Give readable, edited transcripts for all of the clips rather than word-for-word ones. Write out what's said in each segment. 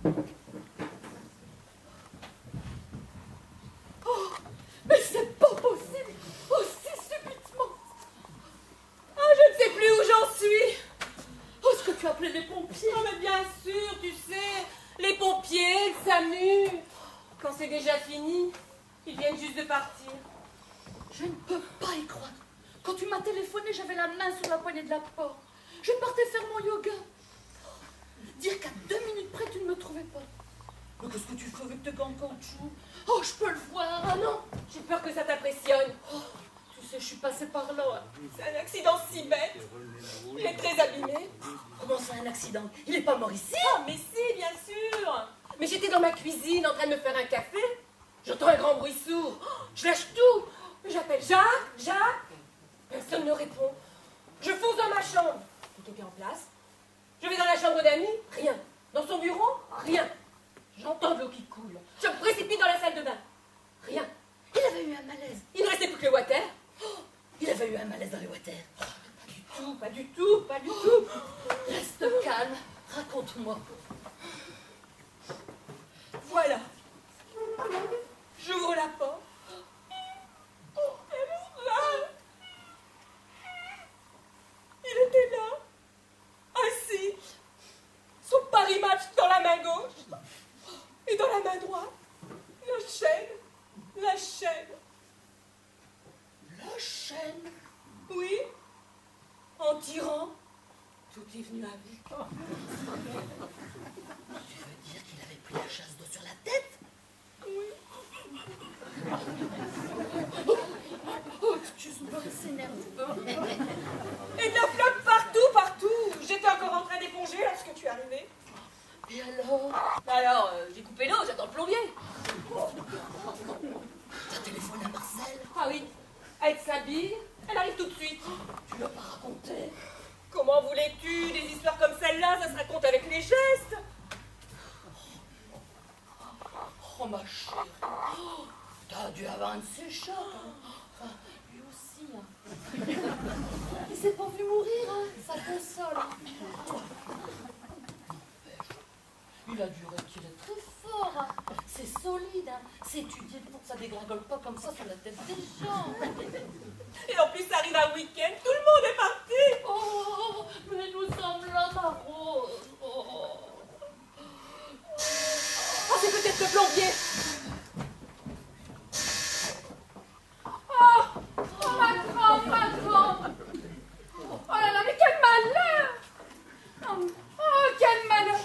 Oh, mais c'est pas possible, aussi subitement. Ah, je ne sais plus où j'en suis. Oh, est-ce que tu as appelé les pompiers? Oh, mais bien sûr, tu sais, les pompiers, le SAMU. Quand c'est déjà fini, ils viennent juste de partir. Je ne peux pas y croire. Quand tu m'as téléphoné, j'avais la main sur la poignée de la porte. Je partais faire mon yoga. Dire qu'à 2 minutes près, tu ne me trouvais pas. Mais qu'est-ce que tu fais avec tes gants de caoutchouc? Oh, je peux le voir. Ah non, j'ai peur que ça t'impressionne. Oh, tu sais, je suis passée par là. C'est un accident si bête. Il est très abîmé. Comment ça, un accident? Il n'est pas mort ici? Ah, mais si, bien sûr. Mais j'étais dans ma cuisine en train de me faire un café. J'entends un grand bruit sourd. Oh, je lâche tout. J'appelle Jacques, Jacques. Personne ne répond. Je fonce dans ma chambre. Tout est en place. Je vais dans la chambre d'amis. Rien. Dans son bureau. Rien. J'entends de l'eau qui coule. Je me précipite dans la salle de bain. Rien. Il avait eu un malaise. Il ne restait plus que le water. Il avait eu un malaise dans les water. Pas du tout, pas du tout. Reste calme. Raconte-moi. Voilà. J'ouvre la porte. Là. Il était là, assis, son Paris-Match dans la main gauche et dans la main droite, la chaîne, la chaîne. La chaîne? Oui, en tirant, tout est venu avec. Tu veux dire qu'il avait pris la chasse d'eau sur la tête? Oui. Oh, excuse-moi, c'est nerveux. Et de la flotte partout, partout. J'étais encore en train d'éponger lorsque tu es arrivé. Et alors? Alors, j'ai coupé l'eau, j'attends le plombier. T'as téléphoné à Marcel? Ah oui, elle s'habille, elle arrive tout de suite. Tu l'as pas raconté? Comment voulais-tu des histoires comme celle-là? Ça se raconte avec les gestes. Oh, ma chérie. Oh, t'as dû avoir un de ces chocs. Hein. Enfin, lui aussi. Hein. Il s'est pas vu mourir, hein. Ça console. Il a dû retirer très fort. Hein. C'est solide. Hein. C'est étudié pour que ça dégringole pas comme ça sur la tête des gens. Et en plus, ça arrive un week-end, tout le monde est parti. Oh, mais nous sommes là, ma rose. Oh, c'est peut-être le plombier. Oh, ma grande. Oh là là, mais quel malheur. Oh, quel malheur.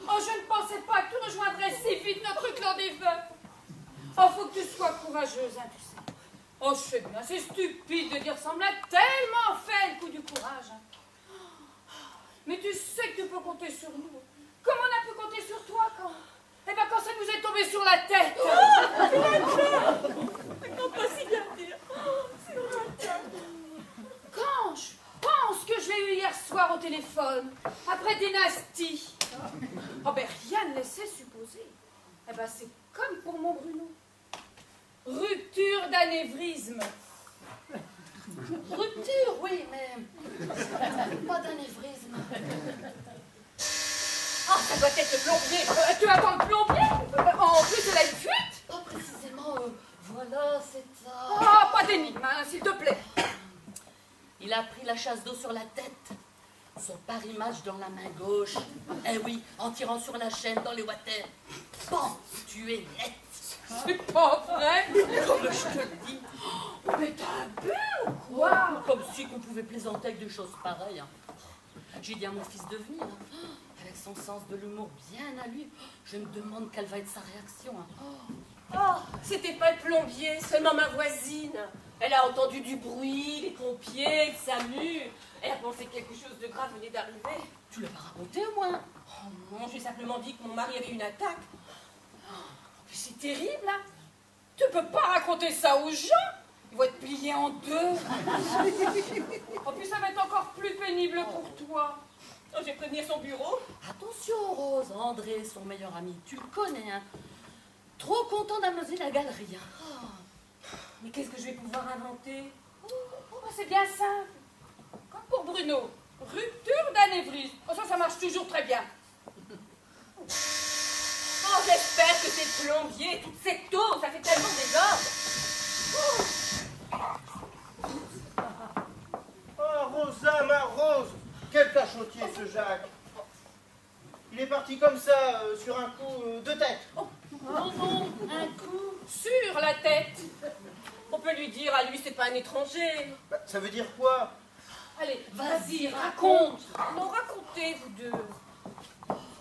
Oh, je ne pensais pas que tu rejoindrais si vite notre clan des veufs. Oh, faut que tu sois courageuse, hein, tu sais. Oh, je sais bien, c'est stupide de dire ça, on me l'a tellement fait le coup du courage. Hein. Mais tu sais que tu peux compter sur nous. Comme on a pu compter sur toi quand... Eh ben quand ça nous est tombé sur la tête. Non, pas si bien dire. Quand je pense que je l'ai eu hier soir au téléphone, après dynastie. Oh ben rien ne laissait supposer. Eh ben c'est comme pour mon Bruno. Rupture d'anévrisme. rupture, oui, mais pas d'anévrisme. Ah, ça doit être le plombier. Tu attends le plombier? En plus, elle a une fuite? Pas précisément, voilà, c'est ça. Ah, pas d'énigme, hein, s'il te plaît. Il a pris la chasse d'eau sur la tête. Son Paris-Match dans la main gauche. Eh oui, en tirant sur la chaîne dans les water. Bon, tu es net. C'est pas vrai. Comme je te le dis. Mais t'as bu ou quoi? Comme si qu'on pouvait plaisanter avec des choses pareilles. Hein. J'ai dit à mon fils de venir, hein. Avec son sens de l'humour bien à lui. Je me demande quelle va être sa réaction. Hein. Oh, c'était pas le plombier, seulement ma voisine. Elle a entendu du bruit, les pompiers, le SAMU. Elle a pensé que quelque chose de grave venait d'arriver. Tu l'as pas raconté au moins? Oh non, j'ai simplement dit que mon mari avait une attaque. Mais c'est terrible, hein. Tu peux pas raconter ça aux gens. Ils vont être pliés en deux. En plus, ça va être encore plus pénible pour toi. Oh, je vais prévenir son bureau. Attention, Rose, André, son meilleur ami, tu le connais, hein. Trop content d'amuser la galerie. Hein. Mais qu'est-ce que je vais pouvoir inventer? Oh, bah, c'est bien simple. Comme pour Bruno. Rupture d'anévrisme. Oh, ça marche toujours très bien. j'espère que ces plombiers, toute cette eau, ça fait tellement désordre. Oh, Rosa, ma Rose! Quel cachotier, ce Jacques! Il est parti comme ça, sur un coup de tête. Oh non, un coup sur la tête. On peut lui dire à lui, c'est pas un étranger. Bah, ça veut dire quoi? Allez, vas-y, raconte. Non, racontez, vous deux.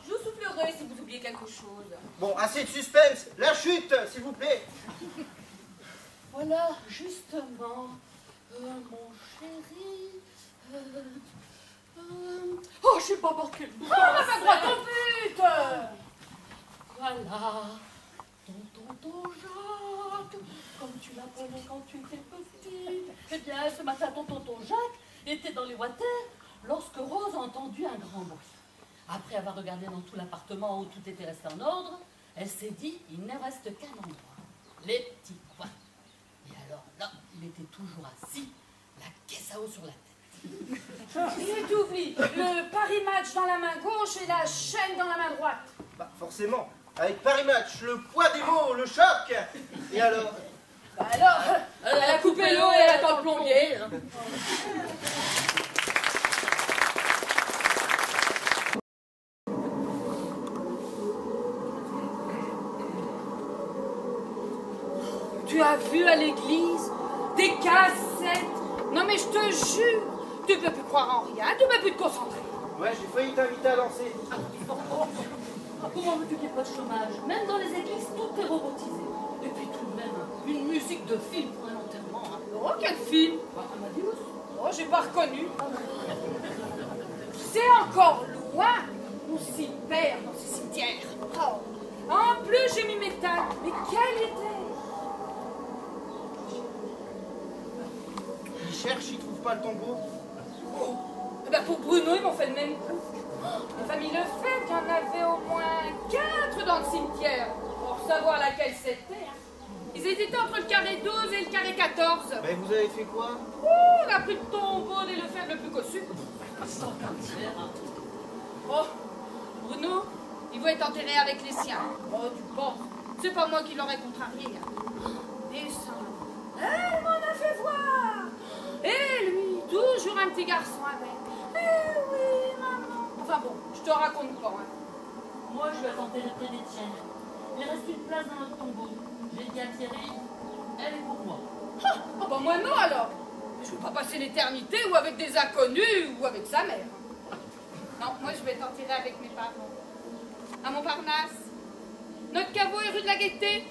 Je vous soufflerai si vous oubliez quelque chose. Bon, assez de suspense. La chute, s'il vous plaît. Voilà, justement, mon chéri. Oh, je sais pas par quel bout. Oh, on va droit au but. Voilà, tonton Jacques, comme tu l'appelais quand tu étais petite. Eh bien, ce matin, tonton Jacques était dans les water lorsque Rose a entendu un grand bruit. Après avoir regardé dans tout l'appartement où tout était resté en ordre, elle s'est dit, il ne reste qu'un endroit, les petits coins. Et alors là, il était toujours assis, la caisse à eau sur la tête. Et t'oublies, le Paris Match dans la main gauche et la chaîne dans la main droite. Bah, forcément. Avec Paris Match, le poids des mots, le choc. Et alors? Bah alors, elle a coupé l'eau et elle attend le plombier. Tu as vu à l'église des cassettes? Non mais je te jure, tu peux plus croire en rien, tu peux plus te concentrer. Ouais, j'ai failli t'inviter à danser. Comment veux-tu qu'il n'y ait pas de chômage? Même dans les églises, tout est robotisé. Et puis tout de même, une musique de film pour un enterrement. Hein. Oh, quel film? Amadeus. Oh, j'ai pas reconnu. C'est encore loin, on s'y perd dans ce cimetière. Oh. En plus, j'ai mis mes tags. Mais quel était? Il cherche, il trouve pas le tombeau. Oh. Eh ben pour Bruno, ils m'ont fait le même coup. Les familles Lefebvre, il y en avait au moins 4 dans le cimetière. Pour savoir laquelle c'était. Ils hésitaient entre le carré 12 et le carré 14. Mais vous avez fait quoi? Oh, on a pris le tombeau des Lefebvre le plus cossu. Oh, Bruno, il va être enterré avec les siens. Oh, tu penses? C'est pas moi qui l'aurais contrarié. Descends. Elle m'en a fait voir. Et lui, toujours un petit garçon avec. Eh oui, maman. Enfin bon, je te raconte pas. Hein. Moi, je vais tenter le près d'Étienne. Il reste une place dans notre tombeau. J'ai dit à Thierry, elle est pour moi. Ah, bah moi non alors. Je veux pas passer l'éternité ou avec des inconnus ou avec sa mère. Non, moi je vais t'enterrer avec mes parents. À Montparnasse. Notre caveau est rue de la Gaîté.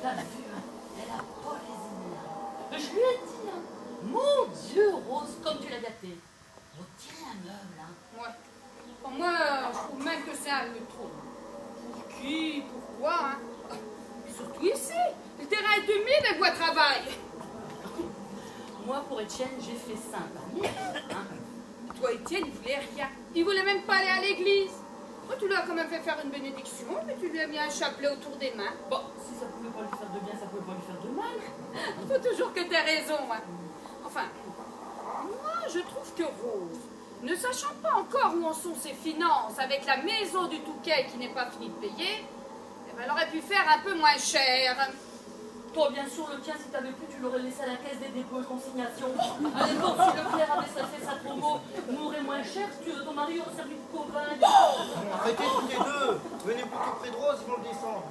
La vue, hein, elle a pas les Je lui ai dit, hein, mon Dieu, Rose, comme tu l'as gâté. On dirait un meuble, hein. Ouais. Pour moi, je trouve même que c'est un peu trop. Pour qui? Pourquoi, hein? Et surtout ici. Le terrain est humide et bois travail. Moi, pour Étienne, j'ai fait simple. Hein. Toi, Étienne, il voulait rien. Il voulait même pas aller à l'église. Moi, tu lui as quand même fait faire une bénédiction, mais tu lui as mis un chapelet autour des mains. Bon, si ça pouvait pas lui faire de bien, ça pouvait pas lui faire de mal. Faut toujours que t'aies raison, hein. Enfin, moi, je trouve que Rose, ne sachant pas encore où en sont ses finances avec la maison du Touquet qui n'est pas finie de payer, eh ben, elle aurait pu faire un peu moins cher. Toi, bien sûr, le tien, si t'avais pu, tu l'aurais laissé à la caisse des dépôts et consignations. À l'époque, si Leclerc avait fait sa promo, mourrait moins cher, si ton mari aurait servi de copain. Bon, arrêtez tous les deux. Venez plutôt près de Rose, ils vont le descendre.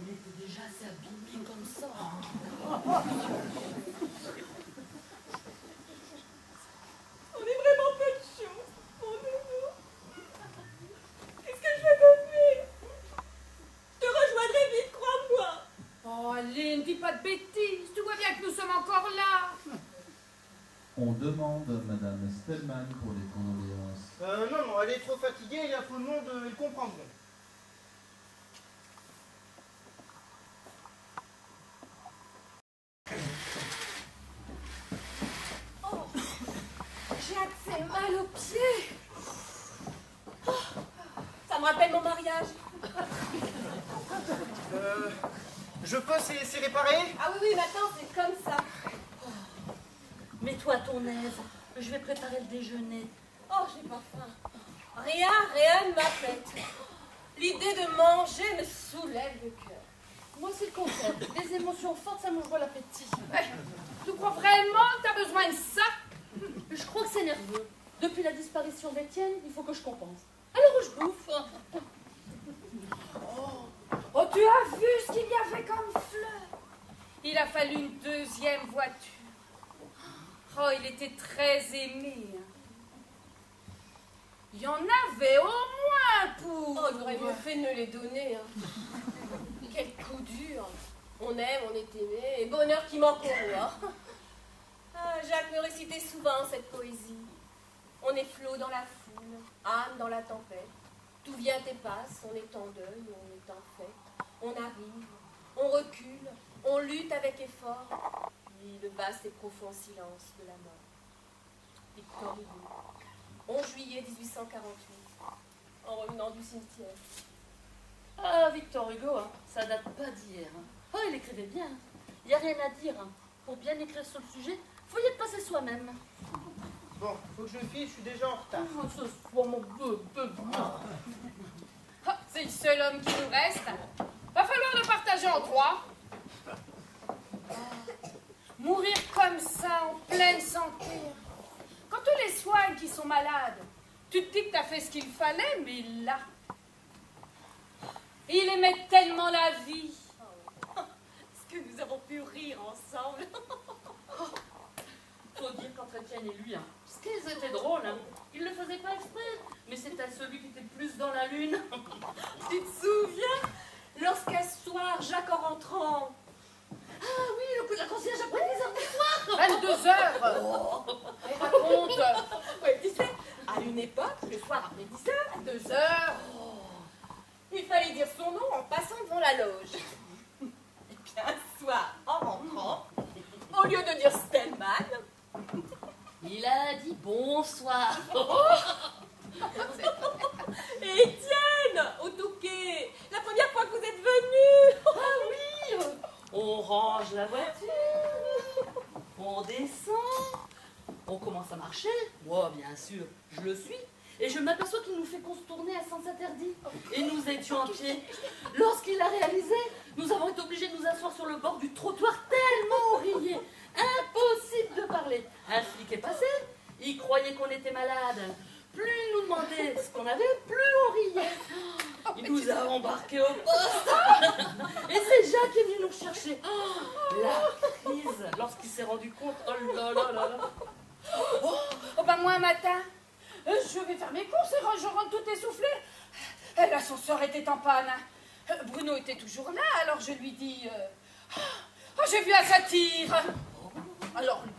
Il était déjà assez abîmé comme ça. On est vraiment peu de choses, mon nounou. Qu'est-ce que je vais devenir? Je te rejoindrai vite, crois-moi. Oh, Aline, dis pas de bêtises. Tu vois bien que nous sommes encore là. On demande Madame Stellman pour les condoléances. Non, elle est trop fatiguée, il y a tout le monde, ils comprendront. Oh, j'ai assez mal aux pieds. Oh, ça me rappelle mon mariage. Je peux, c'est réparé? Ah oui, maintenant c'est comme ça. Mets-toi à ton aise. Je vais préparer le déjeuner. Oh, j'ai pas faim. Ah, rien ne m'appète. L'idée de manger me soulève le cœur. Moi, c'est le contraire. Les émotions fortes, ça m'ouvre l'appétit. Tu crois vraiment que t'as besoin de ça? Je crois que c'est nerveux. Depuis la disparition d'Étienne, il faut que je compense. Alors je bouffe. Oh, tu as vu ce qu'il y avait comme fleurs? Il a fallu une deuxième voiture. Oh, il était très aimé. Il y en avait au moins pour... Oh, j'aurais mieux fait de ne les donner. Hein. Quel coup dur. On aime, on est aimé, et bonheur qui manque au roi. Ah, Jacques me récitait souvent cette poésie. On est flot dans la foule, âme dans la tempête. Tout vient et passe, on est en deuil, on est en fête. On arrive, on recule, on lutte avec effort. Puis le vaste et profond silence de la mort. Victor Hugo, 11 juillet 1848, en revenant du cimetière. Ah, Victor Hugo, hein, ça date pas d'hier. Hein. Oh, il écrivait bien. Il n'y a rien à dire. Hein. Pour bien écrire sur le sujet, faut y être passé soi-même. Bon, faut que je file, je suis déjà en retard. Oh, ce soit mon bébé. Ah, c'est le seul homme qui nous reste. Va falloir le partager en trois. Mourir comme ça, en pleine santé. Quand tu les soignes qui sont malades, tu te dis que tu as fait ce qu'il fallait, mais là, il aimait tellement la vie. Est-ce que nous avons pu rire ensemble? Faut dire qu'entre Étienne et lui, hein, ce qu'ils étaient drôles, hein. Ils le faisaient pas exprès, mais c'était celui qui était le plus dans la lune. Tu te souviens? Lorsqu'un soir, Jacques en rentrant... Ah oui, le coup de la concierge après 10 heures du soir. 22 heures. Et raconte. Ouais, tu sais, à une époque, le soir après 10 heures, à 2 heures, il fallait dire son nom en passant devant la loge. Et puis un soir, en rentrant, au lieu de dire Stellman, Il a dit bonsoir. et Étienne, au Touquet, la première fois que vous êtes venu. Ah oui, on range la voiture, on descend, on commence à marcher. Moi, bien sûr, je le suis. Et je m'aperçois qu'il nous fait contourner à sens interdit. Et nous étions en pied. Lorsqu'il l'a réalisé, nous avons été obligés de nous asseoir sur le bord du trottoir tellement on riait. Impossible de parler. Un flic est passé, il croyait qu'on était malade. Plus il nous demandait ce qu'on avait, plus on riait. Il nous a embarqués au poste. Et c'est Jacques qui est venu nous chercher. La crise, lorsqu'il s'est rendu compte. Oh là là là là. Oh ben moi un matin, je vais faire mes courses et je rentre tout essoufflée. L'ascenseur était en panne. Bruno était toujours là, alors je lui dis oh, j'ai vu un satire. Alors lui,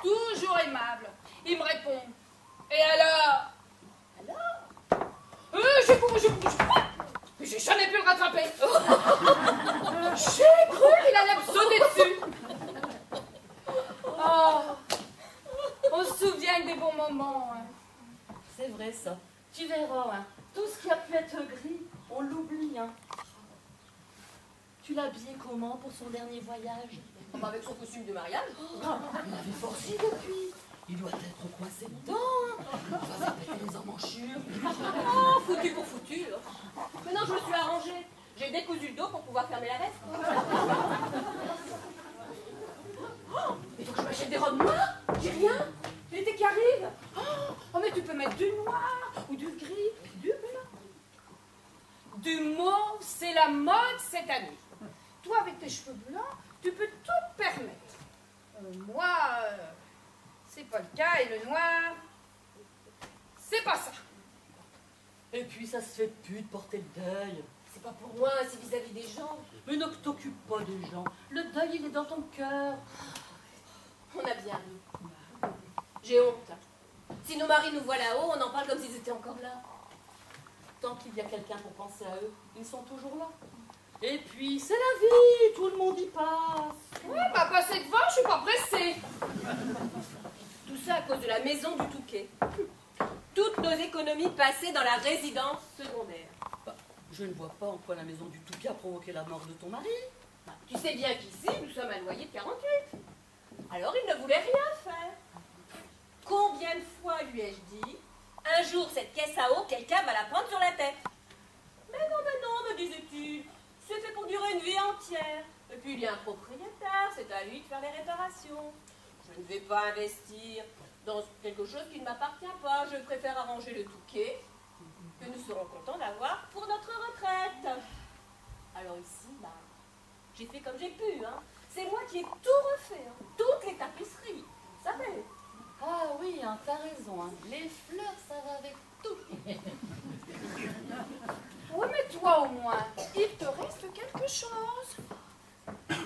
toujours aimable, il me répond. Et alors? J'ai couru. Mais j'ai jamais pu le rattraper. J'ai cru qu'il allait me sauter dessus. Oh, on se souvient des bons moments. Hein. C'est vrai ça. Tu verras, hein. Tout ce qui a pu être gris, on l'oublie. Hein. Tu l'as habillé comment pour son dernier voyage? Avec son costume de mariage. Il avait forci depuis. Il doit être coincé dedans. Hein. Il va faire péter les emmanchures. Oh, foutu pour foutu. Maintenant, je me suis arrangée. J'ai décousu le dos pour pouvoir fermer la veste. Oh, il faut que je m'achète des robes noires. J'ai rien. L'été qui arrive. Oh, mais tu peux mettre du noir ou du gris, puis du blanc. Du mauve, c'est la mode cette année. Toi, avec tes cheveux blancs, tu peux tout te permettre. Moi, c'est pas le cas, et le noir, c'est pas ça. Et puis ça se fait plus de porter le deuil. C'est pas pour moi, c'est vis-à-vis des gens. Mais ne t'occupe pas des gens. Le deuil, il est dans ton cœur. On a bien ri. J'ai honte. Si nos maris nous voient là-haut, on en parle comme s'ils étaient encore là. Tant qu'il y a quelqu'un pour penser à eux, ils sont toujours là. Et puis, c'est la vie, tout le monde y passe. Ouais, bah passer devant, je suis pas pressée. Tout ça à cause de la maison du Touquet. Toutes nos économies passées dans la résidence secondaire. Bah, je ne vois pas en quoi la maison du Touquet a provoqué la mort de ton mari. Bah, tu sais bien qu'ici, nous sommes à loyer de 48. Alors il ne voulait rien faire. Combien de fois lui ai-je dit, Un jour, cette caisse à eau, quelqu'un va la prendre sur la tête. Mais non, me disait-il, c'est fait pour durer une vie entière. Et puis il y a un propriétaire, c'est à lui de faire les réparations. Je ne vais pas investir dans quelque chose qui ne m'appartient pas. Je préfère arranger le touquet que nous serons contents d'avoir pour notre retraite. Alors ici, j'ai fait comme j'ai pu. Hein. C'est moi qui ai tout refait, hein. Toutes les tapisseries, vous savez. Ah oui, hein, t'as raison. Hein. Les fleurs, ça va avec tout. Oui, mais toi au moins, il te reste quelque chose.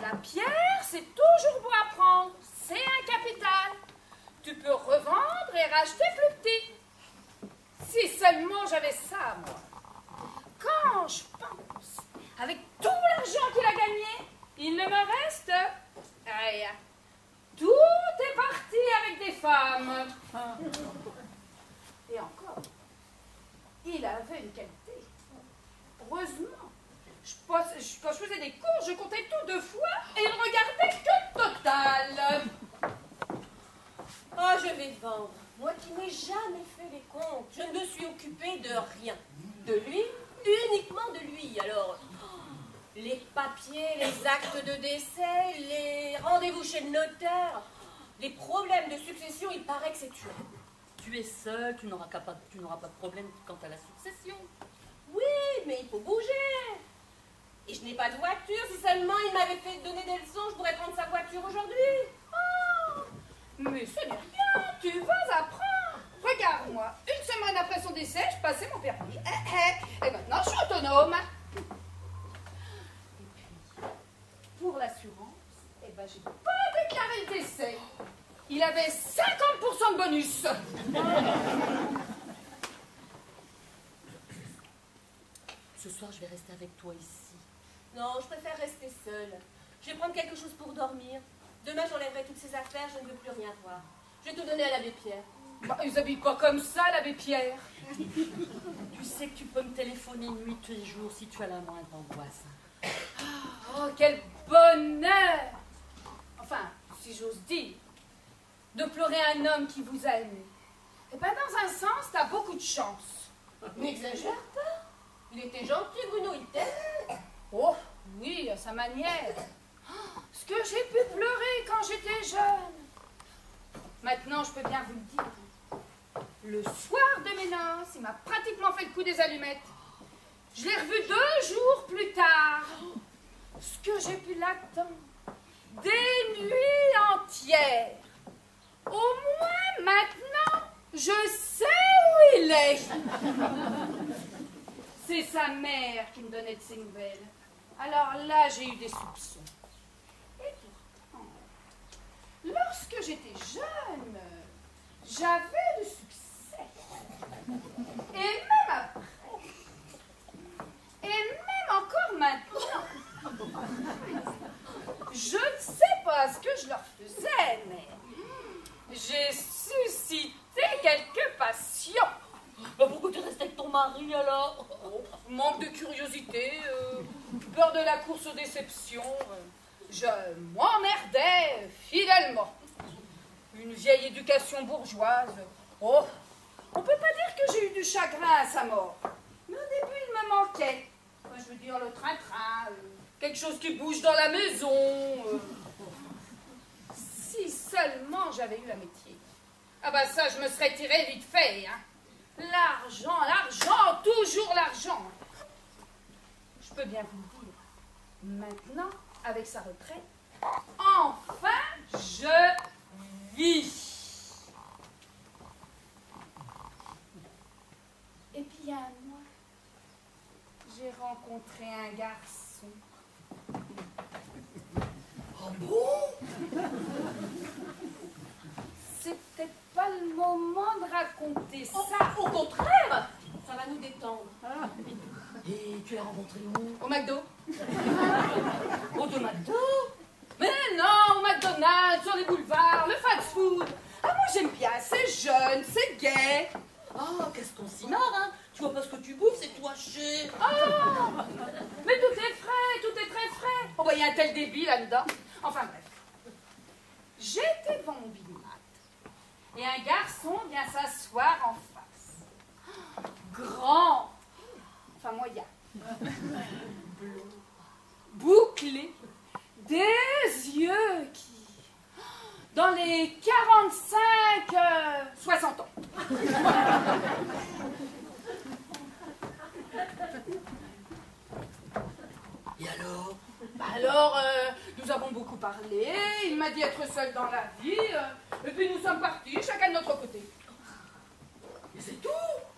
La pierre, c'est toujours beau à prendre. C'est un capital. Tu peux revendre et racheter plus petit. Si seulement j'avais ça, moi. Quand je pense, avec tout l'argent qu'il a gagné, il ne me reste rien. Tout est parti avec des femmes. Et encore, il avait une qualité. Heureusement, quand je faisais des cours, je comptais tout 2 fois et il ne regardait que le total. Oh, je vais vendre. Moi qui n'ai jamais fait les comptes. Je ne me suis occupée de rien. De lui, uniquement de lui. Alors, les papiers, les actes de décès, les rendez-vous chez le notaire, les problèmes de succession, il paraît que c'est tué. Tu es seule, tu n'auras pas de problème quant à la succession. Oui, mais il faut bouger. Et je n'ai pas de voiture. Si seulement il m'avait fait donner des leçons, je pourrais prendre sa voiture aujourd'hui. Oh, mais ce n'est rien, tu vas apprendre. Regarde-moi, 1 semaine après son décès, je passais mon permis. Et maintenant, je suis autonome. Et puis, pour l'assurance, j'ai pas déclaré le décès. Il avait 50% de bonus. Ce soir, je vais rester avec toi ici. Non, je préfère rester seule. Je vais prendre quelque chose pour dormir. Demain, j'enlèverai toutes ces affaires, je ne veux plus rien voir. Je vais tout donner à l'abbé Pierre. Ils n'habillent pas comme ça, l'abbé Pierre. Tu sais que tu peux me téléphoner nuit tous les jours si tu as la moindre angoisse. Oh, quel bonheur! Enfin, si j'ose dire, de pleurer un homme qui vous a aimé. Eh bien, dans un sens, t'as beaucoup de chance. N'exagère pas. Il était gentil, Bruno, il t'aime. Oh, oui, à sa manière. Ce que j'ai pu pleurer quand j'étais jeune. Maintenant, je peux bien vous le dire. Le soir de mes noces, il m'a pratiquement fait le coup des allumettes. Je l'ai revu 2 jours plus tard. Ce que j'ai pu l'attendre. Des nuits entières. Au moins, maintenant, je sais où il est. C'est sa mère qui me donnait de ses nouvelles. Alors là, j'ai eu des soupçons. Et pourtant, lorsque j'étais jeune, j'avais du succès. Et même après. Et même encore maintenant. Je ne sais pas ce que je leur faisais, mais j'ai suscité quelques passions. Pourquoi tu restes avec ton mari alors? Manque de curiosité, peur de la course aux déceptions. Je m'emmerdais fidèlement. Une vieille éducation bourgeoise. Oh, on peut pas dire que j'ai eu du chagrin à sa mort. Mais au début, il me manquait. Enfin, je veux dire, le train-train, quelque chose qui bouge dans la maison. Si seulement j'avais eu un métier. Ah bah ça, je me serais tiré vite fait, hein. L'argent, l'argent, toujours l'argent. Je peux bien vous le dire. Maintenant, avec sa retraite, enfin, je vis. Et puis il y a un mois, j'ai rencontré un garçon. Oh bon? C'était pas le moment de raconter ça. Au contraire, ça va nous détendre. Et tu l'as rencontré où? Au McDo. Au de McDo? Mais non, au McDonald's, sur les boulevards, le fast-food. Ah, moi j'aime bien, c'est jeune, c'est gai. Ah, qu'est-ce qu'on s'y marre, hein? Tu vois pas ce que tu bouffes, c'est toi cher. Ah, mais tout est frais, tout est très frais. Oh, bah, il y a un tel débit là-dedans. Enfin, bref. J'étais devant mon Big Mac et un garçon vient s'asseoir en face. bouclé, des yeux qui, dans les 60 ans. Et alors? Alors, nous avons beaucoup parlé, il m'a dit être seul dans la vie, et puis nous sommes partis, chacun de notre côté. Et c'est tout?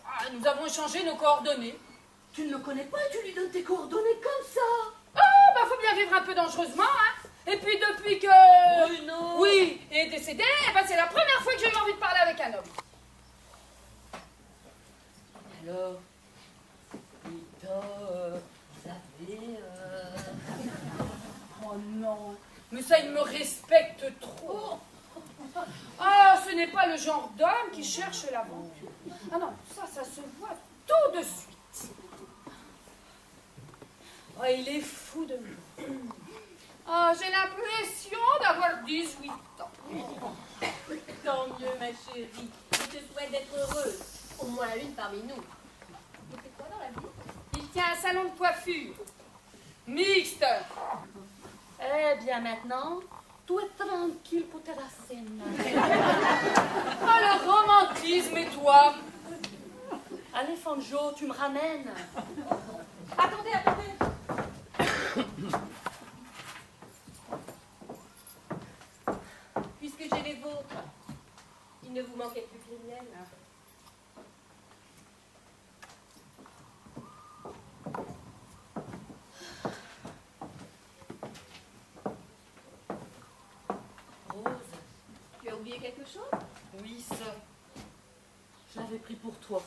Ah, nous avons échangé nos coordonnées. Tu ne le connais pas et tu lui donnes tes coordonnées comme ça? Ah, bah faut bien vivre un peu dangereusement, hein. Et puis depuis que... Bruno! Oui, est décédé, eh ben, c'est la première fois que j'ai eu envie de parler avec un homme. Alors, Rita, vous avez... Oh non, mais ça, il me respecte trop. Ah, ce n'est pas le genre d'homme qui cherche l'aventure. Ah non, ça se voit tout de suite. Oh, il est fou de moi. Ah, j'ai l'impression d'avoir 18 ans. Tant mieux, ma chérie. Je te souhaite d'être heureuse. Au moins une parmi nous. Tu fais quoi dans la vie? Il tient un salon de coiffure. Mixte. Eh bien maintenant, tout est tranquille pour ta racine. Ah, le romantisme et toi? Allez, Fanjo, tu me ramènes. Attendez. Puisque j'ai les vôtres, il ne vous manquait plus que les miennes. Rose, Tu as oublié quelque chose? oui, ça. Je l'avais pris pour toi.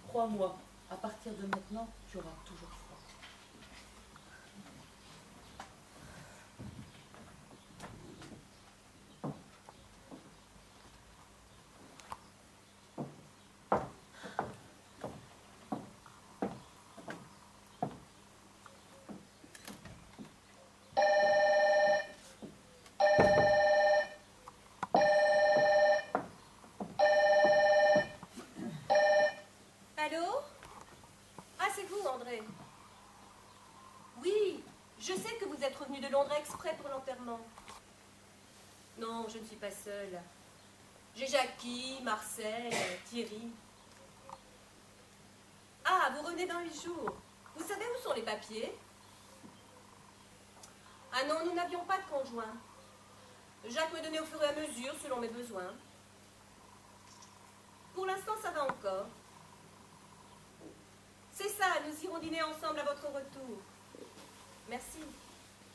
Crois-moi, à partir de maintenant, tu auras toujours froid. Allô? Ah, c'est vous, André. Oui, je sais que vous êtes revenu de Londres exprès pour l'enterrement. Non, je ne suis pas seule. J'ai Jackie, Marcel, Thierry. Ah, vous revenez dans 8 jours. Vous savez où sont les papiers? Ah non, nous n'avions pas de conjoint. Jacques me donnait au fur et à mesure, selon mes besoins. Pour l'instant, ça va encore. C'est ça, nous irons dîner ensemble à votre retour. Merci.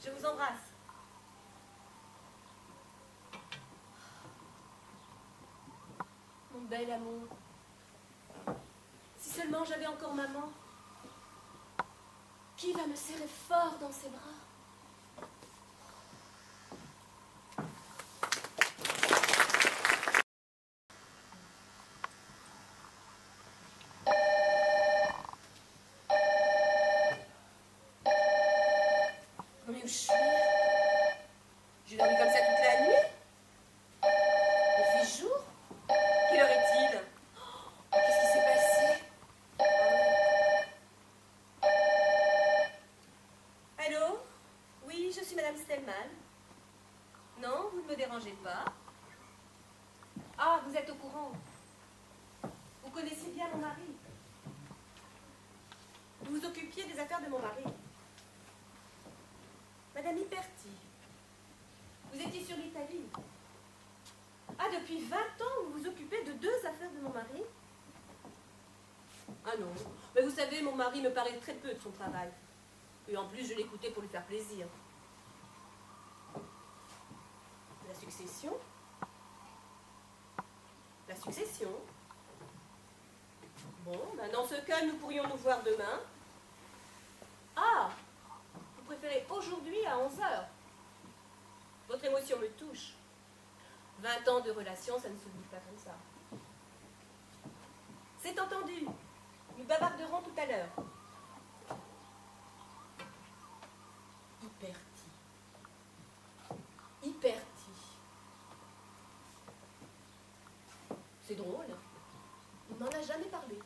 Je vous embrasse. Mon bel amour. Si seulement j'avais encore maman. Qui va me serrer fort dans ses bras? Mais où je suis? J'ai dormi comme ça toute la nuit? Il fait jour? Quelle heure est-il? Oh, qu'est-ce qui s'est passé? Allô? Oui, je suis Madame Stellman. Non, vous ne me dérangez pas. Ah, vous êtes au courant. Vous connaissiez bien mon mari. Vous vous occupiez des affaires de mon mari. Madame Hyperti, vous étiez sur l'Italie. Ah, depuis 20 ans, vous vous occupez de 2 affaires de mon mari? Ah non, mais vous savez, mon mari me parlait très peu de son travail. Et en plus, je l'écoutais pour lui faire plaisir. La succession? La succession? Bon, ben dans ce cas, nous pourrions nous voir demain. Ah! Vous préférez aujourd'hui à 11h. Votre émotion me touche. 20 ans de relation, ça ne s'oublie pas comme ça. C'est entendu. Nous bavarderons tout à l'heure. Hyperti. Hyperti. C'est drôle. On n'en a jamais parlé.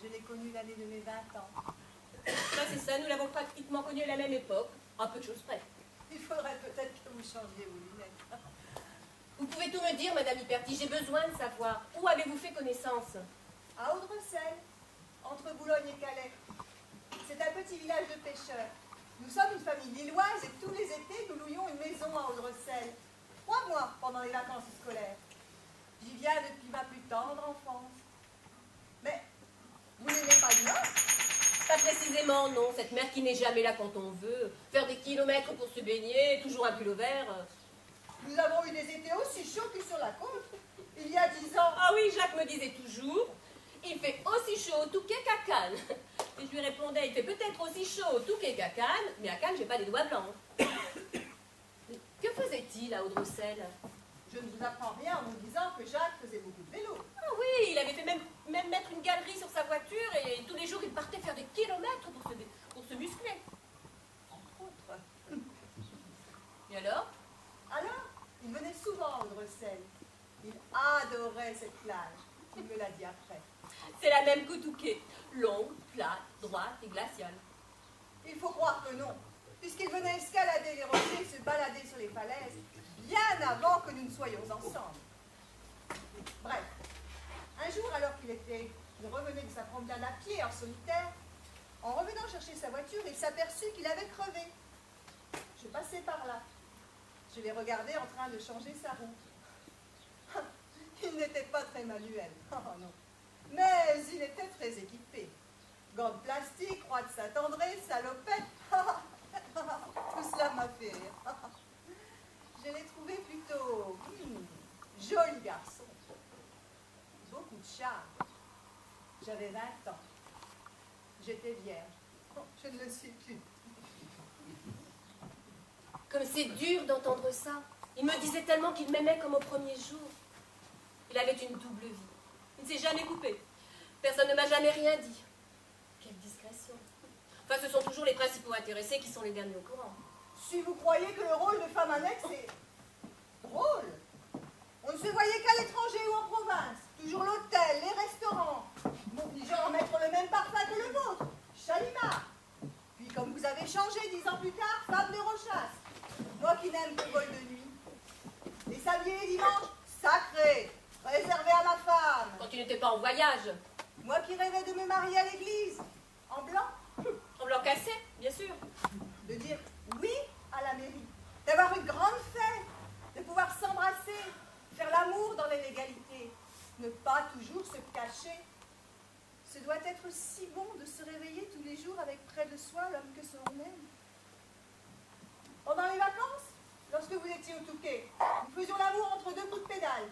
Je l'ai connu l'année de mes 20 ans. Ben, c'est ça, nous l'avons pratiquement connu à la même époque, à peu de choses près. Il faudrait peut-être que vous changiez vos lunettes. Vous pouvez tout me dire, Madame Hyperti, j'ai besoin de savoir. Où avez-vous fait connaissance? À Audrecel, entre Boulogne et Calais. C'est un petit village de pêcheurs. Nous sommes une famille lilloise et tous les étés, nous louions une maison à Audrecel. 3 mois pendant les vacances scolaires. J'y viens depuis ma plus tendre enfance. Mais vous n'aimez pas le Nord? Pas précisément, non. Cette mer qui n'est jamais là quand on veut. Faire des kilomètres pour se baigner, toujours un pull vert. Nous avons eu des étés aussi chauds que sur la côte. Il y a 10 ans. Ah oui, Jacques me disait toujours, il fait aussi chaud au Touquet qu'à Cannes. Et je lui répondais, il fait peut-être aussi chaud au Touquet qu'à Cannes, mais à Cannes, j'ai pas des doigts blancs. Que faisait-il à Audrecel? Je ne vous apprends rien en vous disant que Jacques faisait beaucoup de vélo. Ah oui, il avait fait même mettre une galerie sur sa voiture et tous les jours, il partait faire des kilomètres pour se muscler. Entre autres. Et alors? Alors, il venait souvent à Audrecel. Il adorait cette plage. Il me l'a dit après. C'est la même qu'au Touquet. Longue, plate, droite et glaciale. Il faut croire que non, puisqu'il venait escalader les rochers et se balader sur les falaises, bien avant que nous ne soyons ensemble. Bref, un jour, alors qu'il revenait de sa promenade à pied en solitaire, en revenant chercher sa voiture, il s'aperçut qu'il avait crevé. Je passais par là. Je l'ai regardé en train de changer sa roue. Il n'était pas très manuel, oh non. Mais il était très équipé. Gants de plastique, croix de Saint-André, salopette. Tout cela m'a fait rire. Je l'ai trouvé plutôt joli garçon. Beaucoup de charme. J'avais 20 ans. J'étais vierge. Je ne le suis plus. Comme c'est dur d'entendre ça. Il me disait tellement qu'il m'aimait comme au premier jour. Il avait une double vie. Il ne s'est jamais coupé. Personne ne m'a jamais rien dit. Quelle discrétion. Enfin, ce sont toujours les principaux intéressés qui sont les derniers au courant. Si vous croyez que le rôle de femme annexe est drôle, on ne se voyait qu'à l'étranger ou en province. Toujours l'hôtel, les restaurants, m'obligeant à mettre le même parfum que le vôtre, Chalimard. Puis comme vous avez changé 10 ans plus tard, femme de Rochasse. Moi qui n'aime que le vol de nuit. Les samedis et dimanches, sacrés, réservés à ma femme. Quand tu n'étais pas en voyage. Moi qui rêvais de me marier à l'église, en blanc. En blanc cassé, bien sûr. De dire oui à la mairie, d'avoir une grande fête, de pouvoir s'embrasser, faire l'amour dans l'illégalité, ne pas toujours se cacher. Ce doit être si bon de se réveiller tous les jours avec près de soi l'homme que l'on aime. Pendant les vacances, lorsque vous étiez au Touquet, nous faisions l'amour entre 2 coups de pédale.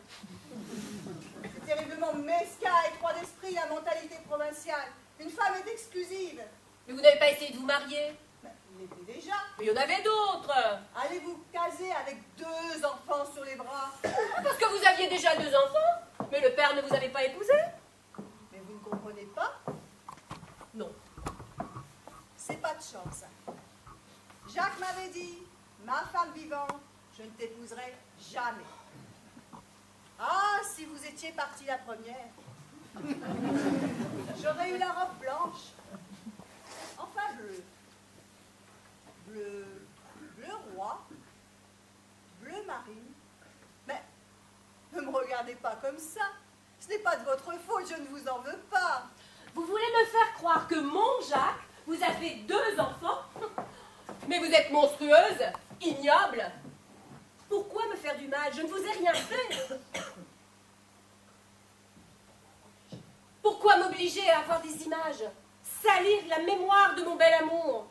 C'est terriblement mesquin, étroit d'esprit, la mentalité provinciale. Une femme est exclusive. Mais vous n'avez pas essayé de vous marier? Ben, il l'était déjà. Mais il y en avait d'autres. Allez-vous caser avec 2 enfants sur les bras? Parce que vous aviez déjà 2 enfants. Mais le père ne vous avait pas épousé? Mais vous ne comprenez pas? Non. C'est pas de chance. Jacques m'avait dit, ma femme vivante, je ne t'épouserai jamais. Ah, si vous étiez partie la première, j'aurais eu la robe blanche, enfin bleue, bleu roi, bleu marine. Mais ne me regardez pas comme ça. Ce n'est pas de votre faute, je ne vous en veux pas. Vous voulez me faire croire que mon Jacques vous a fait 2 enfants? Mais vous êtes monstrueuse, ignoble. Pourquoi me faire du mal? Je ne vous ai rien fait. Pourquoi m'obliger à avoir des images? Salir la mémoire de mon bel amour?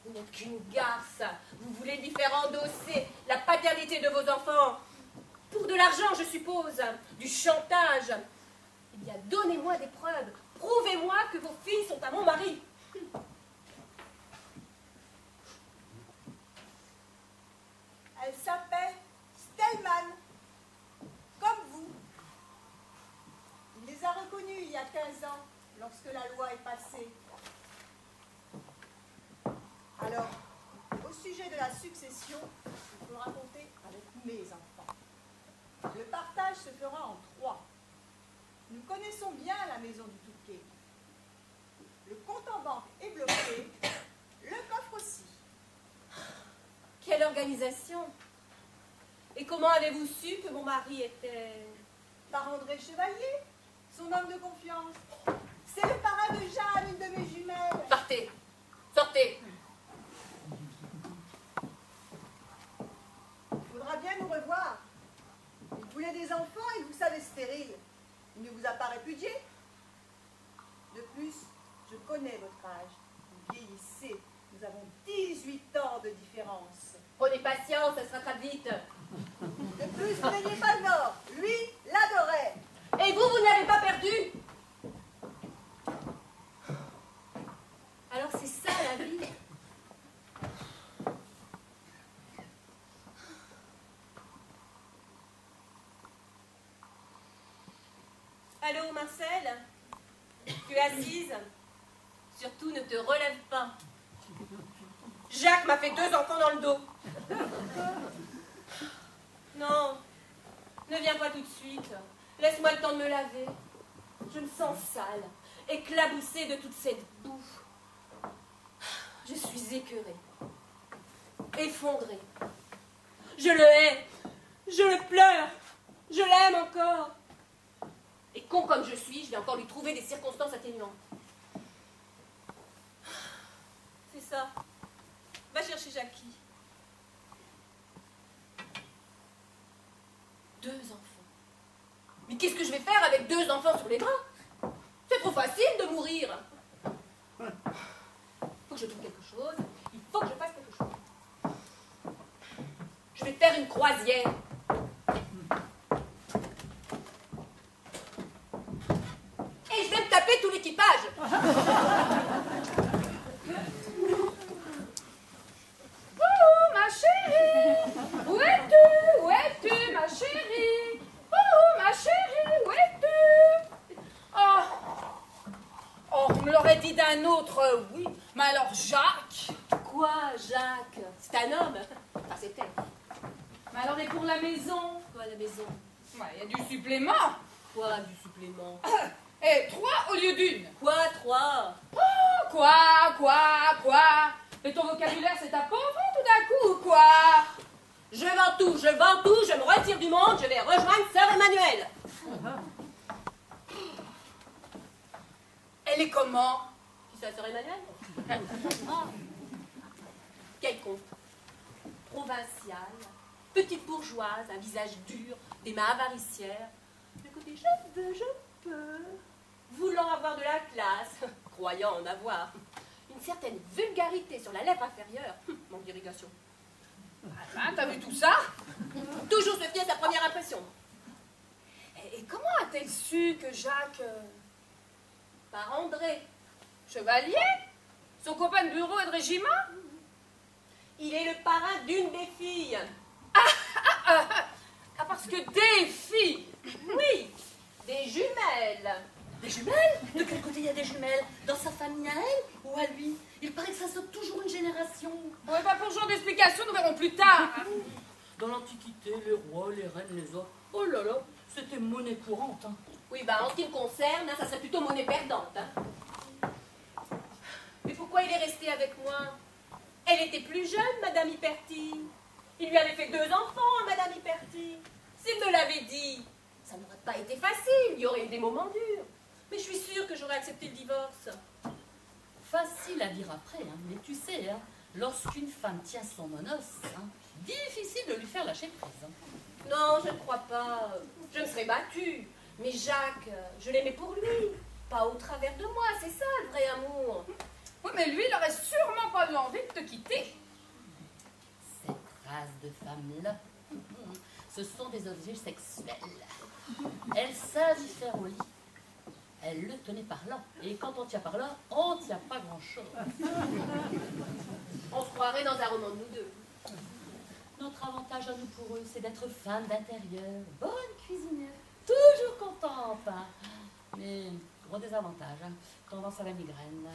Vous n'êtes qu'une garce. Vous voulez lui faire endosser la paternité de vos enfants. Pour de l'argent, je suppose. Du chantage. Eh bien, donnez-moi des preuves. Prouvez-moi que vos filles sont à mon mari. Elle s'appelle Stellman, comme vous. Il les a reconnus il y a 15 ans, lorsque la loi est passée. Alors, au sujet de la succession, il faudra compter avec mes enfants. Le partage se fera en 3. Nous connaissons bien la maison du Touquet. quelle organisation? Et comment avez-vous su que mon mari était... Par André Chevalier, son homme de confiance. C'est le parrain de Jeanne, une de mes jumelles. Partez, sortez. Il faudra bien nous revoir. Il voulait des enfants et vous savez stérile. Il ne vous a pas répudié. De plus, je connais votre âge. Vous vieillissez. Nous avons 18 ans de différence. Prenez patience, ça se rattrape vite. De plus, vous n'ayez pas le nord. Lui, l'adorait. Et vous, vous n'avez pas perdu? Alors c'est ça la vie. Allô, Marcel? Tu es assise? Surtout, ne te relève pas. Jacques m'a fait 2 enfants dans le dos. Non, ne viens pas tout de suite. Laisse-moi le temps de me laver. Je me sens sale, éclaboussée de toute cette boue. Je suis écœurée, effondrée. Je le hais, je le pleure, je l'aime encore. Et con comme je suis, je vais encore lui trouver des circonstances atténuantes. C'est ça. Va chercher Jackie. 2 enfants. Mais qu'est-ce que je vais faire avec 2 enfants sur les bras? C'est trop facile de mourir. Il faut que je trouve quelque chose. Il faut que je fasse quelque chose. Je vais faire une croisière. Et je vais me taper tout l'équipage. Oh, ma chérie! Où es-tu? Où es-tu, ma chérie? Oh, ma chérie, où es-tu? Oh, on me l'aurait dit d'un autre, oui. Mais alors, Jacques? Quoi, Jacques? C'est un homme. Enfin, c'est elle. Mais alors, et pour la maison? Quoi, la maison? Ouais, il y a du supplément. Quoi, du supplément? Et 3 au lieu d'1. Quoi, 3? Quoi? Et ton vocabulaire, c'est à pauvre tout d'un coup, ou quoi? Je vends tout, je me retire du monde, je vais rejoindre Sœur Emmanuelle. Elle est comment? Qui c'est, Sœur Emmanuelle? Quel compte? Provinciale, petite bourgeoise, un visage dur, des mains avaricières. Le côté je peux, voulant avoir de la classe, croyant en avoir. Une certaine vulgarité sur la lèvre inférieure, manque d'irrigation. Hein, t'as vu tout ça? Toujours se fier à sa première impression. Et comment a-t-elle su que Jacques... Par André. Chevalier? Son copain de bureau et de régiment? Il est le parrain d'une des filles. Ah, parce que des filles! Oui, des jumelles. Des jumelles? De quel côté il y a des jumelles? Dans sa famille à elle ou à lui? Il paraît que ça saute toujours une génération. Ouais, pas pour ce genre d'explication, nous verrons plus tard. Dans l'Antiquité, les rois, les reines, les hommes, oh là là, c'était monnaie courante. Hein. Oui, en ce qui me concerne, ça serait plutôt monnaie perdante. Mais pourquoi il est resté avec moi? Elle était plus jeune, Madame Hyperti. Il lui avait fait 2 enfants, Madame Hyperti. S'il me l'avait dit, ça n'aurait pas été facile, il y aurait eu des moments durs. Mais je suis sûre que j'aurais accepté le divorce. Facile à dire après, hein, mais tu sais, hein, lorsqu'une femme tient son monos, hein, difficile de lui faire lâcher prise. Hein. Non, je ne crois pas. Je me serais battue. Mais Jacques, je l'aimais pour lui, pas au travers de moi, c'est ça le vrai amour. Oui, mais lui, il aurait sûrement pas eu envie de te quitter. Cette race de femmes-là, ce sont des objets sexuels. Elles savent y faire au lit. Elle le tenait par là. Et quand on tient par là, on ne tient pas grand-chose. On se croirait dans un roman de nous deux. Notre avantage à nous pour eux, c'est d'être femmes d'intérieur, bonnes cuisinières, toujours contentes. Hein. Mais gros désavantage, hein. Tendance à la migraine.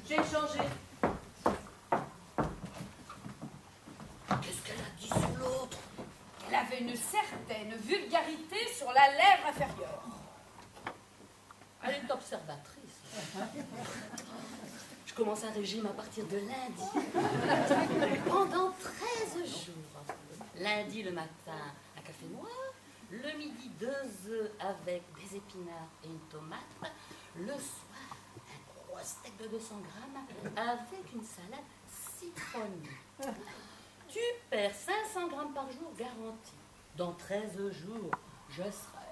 J'ai changé. Qu'est-ce qu'elle a dit sur l'autre? Elle avait une certaine vulgarité sur la lèvre inférieure. Elle est observatrice. Je commence un régime à partir de lundi. Pendant 13 jours. Lundi le matin, un café noir. Le midi, 2 œufs avec des épinards et une tomate. Le soir, un gros steak de 200 grammes avec une salade citronnée. Tu perds 500 grammes par jour garanti. Dans 13 jours, je serai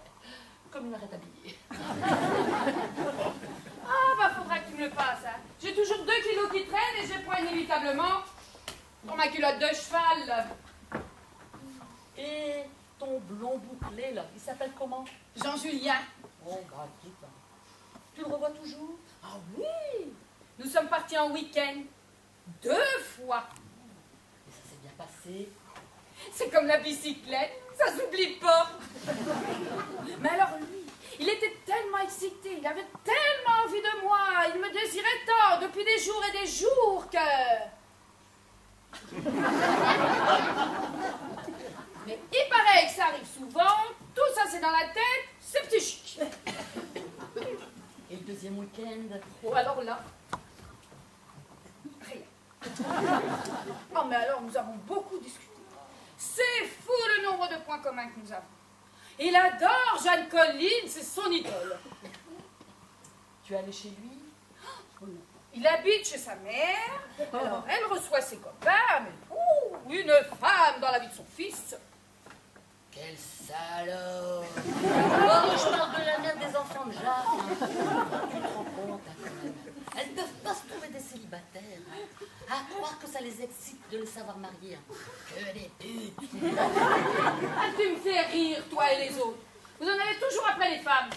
comme une arrête habillée. Ah, bah, faudra que tu me le passes, hein. J'ai toujours 2 kilos qui traînent et je prends inévitablement pour ma culotte de cheval. Et ton blond bouclé, là, il s'appelle comment? Jean-Julien. Oh, bah, écoute, tu le revois toujours? Ah oui, nous sommes partis en week-end 2 fois. Et ça s'est bien passé? C'est comme la bicyclette, ça s'oublie pas. Mais alors lui, il était tellement excité, il avait tellement envie de moi, il me désirait tant depuis des jours et des jours que... Mais il paraît que ça arrive souvent, tout ça c'est dans la tête, c'est psychique. Et le deuxième week-end? Oh, alors là, rien. Oh, mais alors nous avons beaucoup discuté. C'est fou le nombre de points communs que nous avons. Il adore Jeanne Colline, c'est son idole. Tu es allé chez lui? Oh, non. Il habite chez sa mère, alors elle reçoit ses copains, mais une femme dans la vie de son fils. Quel salaud! Oh, je parle de la mère des enfants de Jacques. Tu te rends compte, hein, quand même. Elles ne peuvent pas se trouver des célibataires. Hein. À croire que ça les excite de les savoir mariés. Hein. Que des putes! Ah, tu me fais rire, toi et les autres. Vous en avez toujours après les femmes.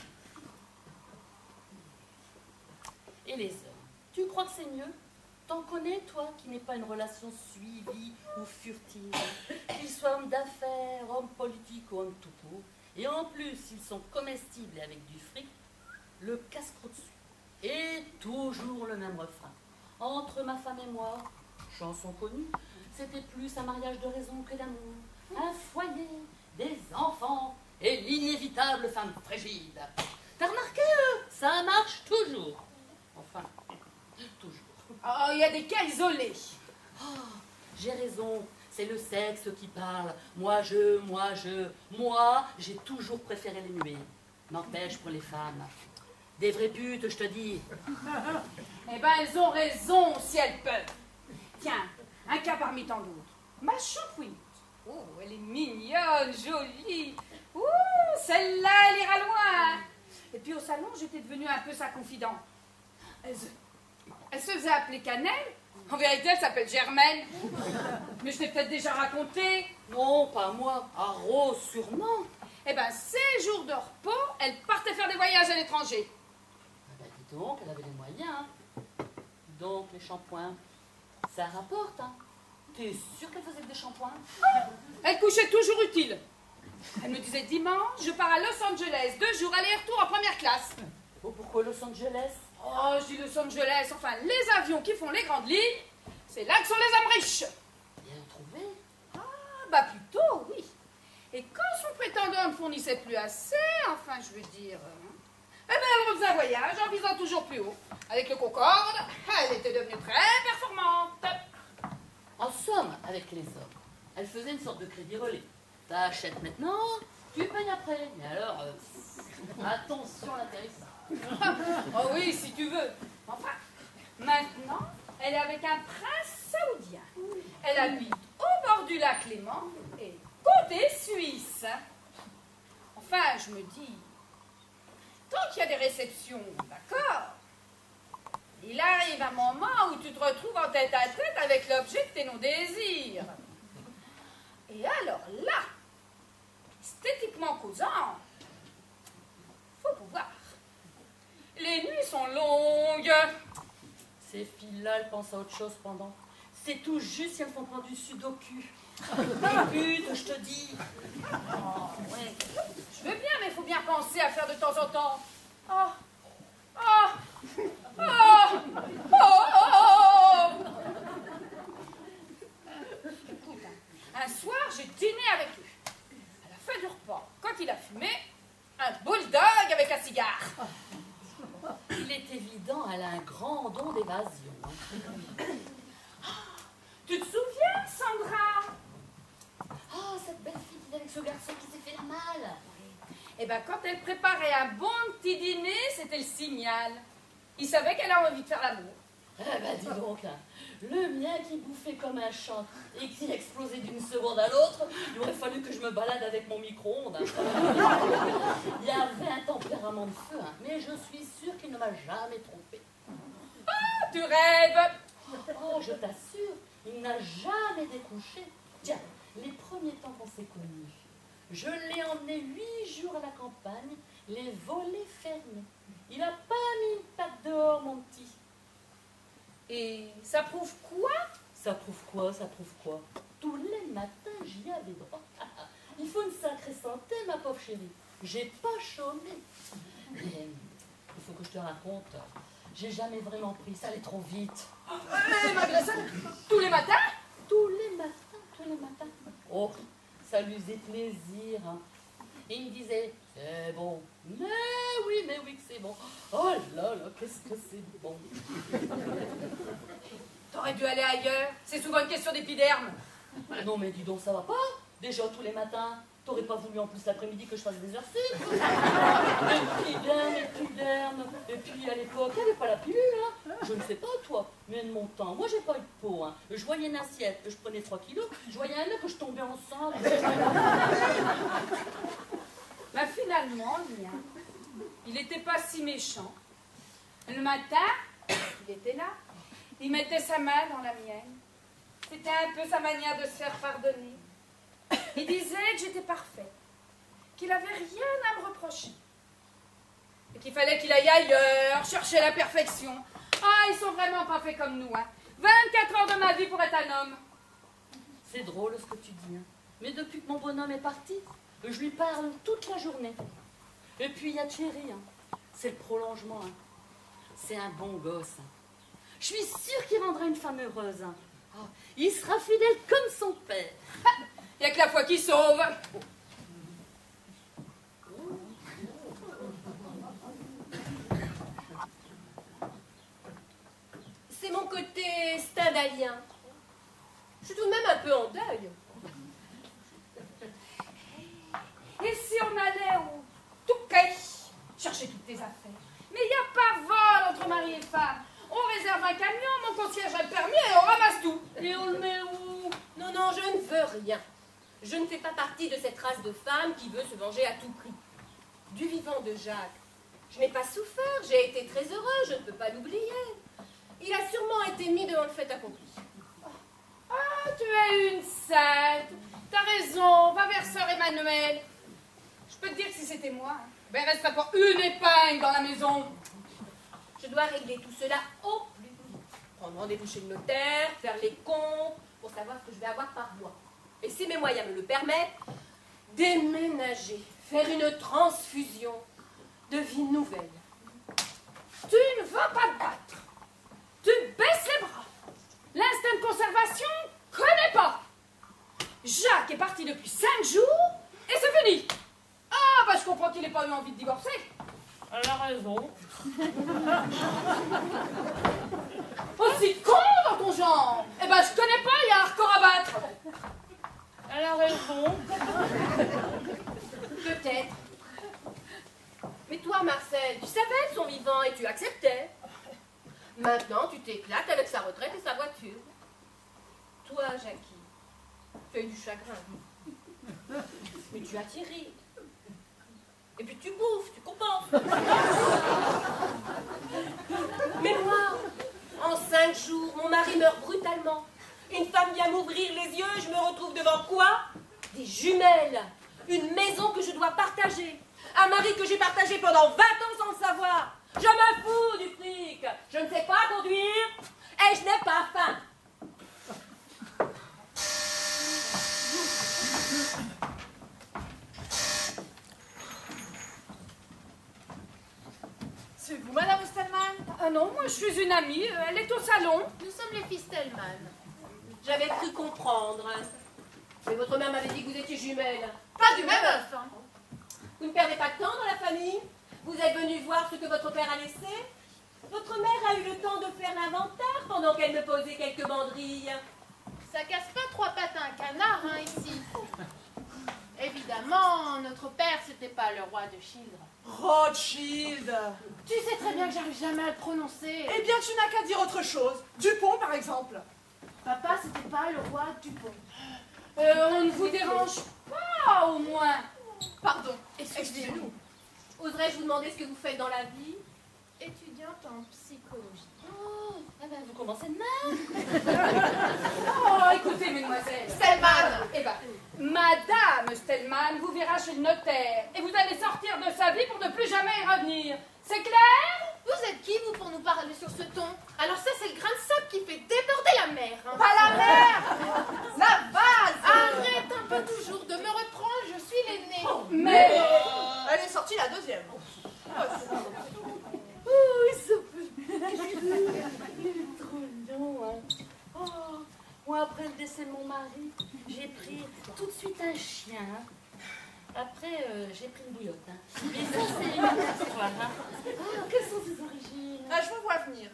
Et les hommes? Tu crois que c'est mieux? T'en connais, toi, qui n'ait pas une relation suivie ou furtive? Qu'ils soient hommes d'affaires, hommes politiques ou hommes tout court. Et en plus, ils sont comestibles et avec du fric, le casse-croûte dessus. Et toujours le même refrain. Entre ma femme et moi, chanson connue, c'était plus un mariage de raison que d'amour. Un foyer, des enfants et l'inévitable femme frigide. T'as remarqué, ça marche toujours. Enfin, toujours. Oh, il y a des cas isolés. Oh, j'ai raison, c'est le sexe qui parle. Moi, j'ai toujours préféré les muets. N'empêche pour les femmes. Des vraies putes, je te dis. Eh ben, elles ont raison si elles peuvent. Tiens, un cas parmi tant d'autres. Ma champouine. Oh, elle est mignonne, jolie. Ouh, celle-là, elle ira loin. Et puis au salon, j'étais devenue un peu sa confidente. Elle se faisait appeler Cannelle. En vérité, elle s'appelle Germaine. Mais je t'ai peut-être déjà raconté. Non, pas moi. À Rose, sûrement. Eh ben, ces jours de repos, elle partait faire des voyages à l'étranger. Ah ben, dis donc, elle avait les moyens. Hein. Donc, les shampoings, ça rapporte, hein. T'es sûr qu'elle faisait des shampoings? Elle couchait toujours utile. Elle me disait, dimanche, je pars à Los Angeles, 2 jours aller-retour en première classe. Oh, pourquoi Los Angeles? Oh, je dis Los Angeles, enfin, les avions qui font les grandes lignes, c'est là que sont les hommes riches. Bien trouvé. Ah, bah plutôt, oui. Et quand son prétendant ne fournissait plus assez, enfin, je veux dire... eh bien, elle refaisait un voyage en visant toujours plus haut. Avec le Concorde, elle était devenue très performante. En somme, avec les hommes, elle faisait une sorte de crédit relais. T'achètes maintenant, tu payes après. Mais alors, attention à l'atterrissage. Oh oui, si tu veux. Enfin, maintenant, elle est avec un prince saoudien. Elle habite au bord du lac Léman et côté suisse. Enfin, je me dis, tant qu'il y a des réceptions, d'accord. Il arrive un moment où tu te retrouves en tête à tête avec l'objet de tes non-désirs. Et alors là, esthétiquement causant, faut pouvoir. Les nuits sont longues. Ces filles-là, elles pensent à autre chose pendant. C'est tout juste si elles font prendre du sudoku. Des putes, je te dis. Oh, ouais. Je veux bien, mais il faut bien penser à faire de temps en temps. Oh, oh, oh, oh, oh. Écoute, un soir, j'ai dîné avec lui. À la fin du repas, quand il a fumé, un bulldog avec un cigare. Il est évident, elle a un grand don d'évasion. Tu te souviens, Sandra? Oh, cette belle fille qui est avec ce garçon qui s'est fait la malle. Eh ben, quand elle préparait un bon petit dîner, c'était le signal. Il savait qu'elle a envie de faire l'amour. Eh ben, dis donc, hein, le mien qui bouffait comme un chat et qui explosait d'une seconde à l'autre, il aurait fallu que je me balade avec mon micro-ondes. Il y avait un tempérament de feu, hein, mais je suis sûre qu'il ne m'a jamais trompé. Ah, tu rêves! Oh, je t'assure, il n'a jamais décroché. Tiens, les premiers temps qu'on s'est connus, je l'ai emmené 8 jours à la campagne, les volets fermés. Il n'a pas mis une patte dehors, mon petit. Et ça prouve quoi? Ça prouve quoi? Ça prouve quoi? Tous les matins, j'y avais droit. Il faut une sacrée santé, ma pauvre chérie. J'ai pas chômé. Mais il faut que je te raconte. J'ai jamais vraiment pris, ça allait trop vite. Malgré ça, tous les matins? Tous les matins. Oh, ça lui faisait plaisir. Hein. Et il me disait, c'est bon. Mais oui que c'est bon. Oh là là, qu'est-ce que c'est bon. T'aurais dû aller ailleurs. C'est souvent une question d'épiderme. Non mais dis donc, ça va pas? Déjà tous les matins, t'aurais pas voulu en plus l'après-midi que je fasse des heures sup? Épiderme. Et puis à l'époque, il n'y avait pas la pilule, hein. Je ne sais pas toi, mais de mon temps, moi j'ai pas eu de peau, hein. Je voyais une assiette, que je prenais 3 kilos, je voyais un œuf que je tombais enceinte. Mais finalement, le mien, il n'était pas si méchant. Le matin, il était là. Il mettait sa main dans la mienne. C'était un peu sa manière de se faire pardonner. Il disait que j'étais parfaite, qu'il n'avait rien à me reprocher. Et qu'il fallait qu'il aille ailleurs, chercher la perfection. Ah, ils sont vraiment pas faits comme nous, hein. 24 heures de ma vie pour être un homme. C'est drôle ce que tu dis, hein. Mais depuis que mon bonhomme est parti, je lui parle toute la journée. Et puis il y a Thierry, hein. C'est le prolongement, hein. C'est un bon gosse. Hein. Je suis sûre qu'il rendra une femme heureuse. Hein. Oh, il sera fidèle comme son père. Il n'y a que la foi qui sauve. C'est mon côté stendhalien. Je suis tout de même un peu en deuil. Et si on allait au Touquet chercher toutes tes affaires? Mais il n'y a pas vol entre mari et femme. On réserve un camion, mon concierge a le permis et on ramasse tout. Et on le met où? Non, je ne veux rien. Je ne fais pas partie de cette race de femmes qui veut se venger à tout prix. Du vivant de Jacques, je n'ai pas souffert, j'ai été très heureux, je ne peux pas l'oublier. Il a sûrement été mis devant le fait accompli. Ah, tu es une sainte. T'as raison, va vers sœur Emmanuel. Je peux te dire que si c'était moi, ben il resterait pas une épingle dans la maison. Je dois régler tout cela au plus vite. Prendre rendez-vous chez le notaire, faire les comptes, pour savoir ce que je vais avoir par mois. Et si mes moyens me le permettent, déménager, faire une transfusion de vie nouvelle. Tu ne vas pas te battre. Tu baisses les bras. L'instinct de conservation, connais pas. Jacques est parti depuis 5 jours et c'est fini. Ah, bah je comprends qu'il n'ait pas eu envie de divorcer. Elle a raison. Aussi con dans ton genre. Eh ben je connais pas, il y a un record à battre. Elle a raison. Peut-être. Mais toi, Marcel, tu savais de son vivant et tu acceptais. Maintenant, tu t'éclates avec sa retraite et sa voiture. Toi, Jackie, tu as eu du chagrin. Mais tu as Thierry. Et puis tu bouffes, tu compenses. Mais moi, en 5 jours, mon mari meurt brutalement. Une femme vient m'ouvrir les yeux, je me retrouve devant quoi? Des jumelles. Une maison que je dois partager. Un mari que j'ai partagé pendant 20 ans sans le savoir. Je me fous du fric. Je ne sais pas conduire et je n'ai pas faim. C'est vous, Madame Stelman? Ah non, moi je suis une amie, elle est au salon. Nous sommes les filles Stelman. J'avais cru comprendre. Mais votre mère m'avait dit que vous étiez jumelles. Pas du même œuf, hein. Vous ne perdez pas de temps dans la famille? Vous êtes venu voir ce que votre père a laissé? Votre mère a eu le temps de faire l'inventaire pendant qu'elle me posait quelques banderilles. Ça casse pas trois pattes à un canard, hein, ici. Évidemment, notre père, c'était pas le roi de Childre. Rothschild. Tu sais très bien que j'arrive jamais à le prononcer. Eh bien, tu n'as qu'à dire autre chose. Dupont, par exemple. Papa, c'était pas le roi Dupont. On ne vous dérange pas, au moins. Pardon, Excusez-nous. Oserais-je vous demander ce que vous faites dans la vie? Étudiante en psychologie. Oh, eh ben, vous commencez mal. Oh, écoutez, mesdemoiselles. Stellman. Eh ben, Madame Stellman vous verra chez le notaire. Et vous allez sortir de sa vie pour ne plus jamais y revenir. C'est clair? Vous êtes qui, vous, pour nous parler sur ce ton? Alors ça, c'est le grain de sable qui fait déborder la mer. Hein. Pas la mer. La vase. Arrête un peu toujours de me reprendre, je suis l'aînée. Mais... Elle est sortie la deuxième. Oh, il est trop long, hein. Oh, moi, après le décès de mon mari, j'ai pris tout de suite un chien. Après, j'ai pris une bouillotte. Hein. Mais ça, c'est une autre histoire. Hein. Ah, quelles sont ses origines? Ah, je vous vois venir.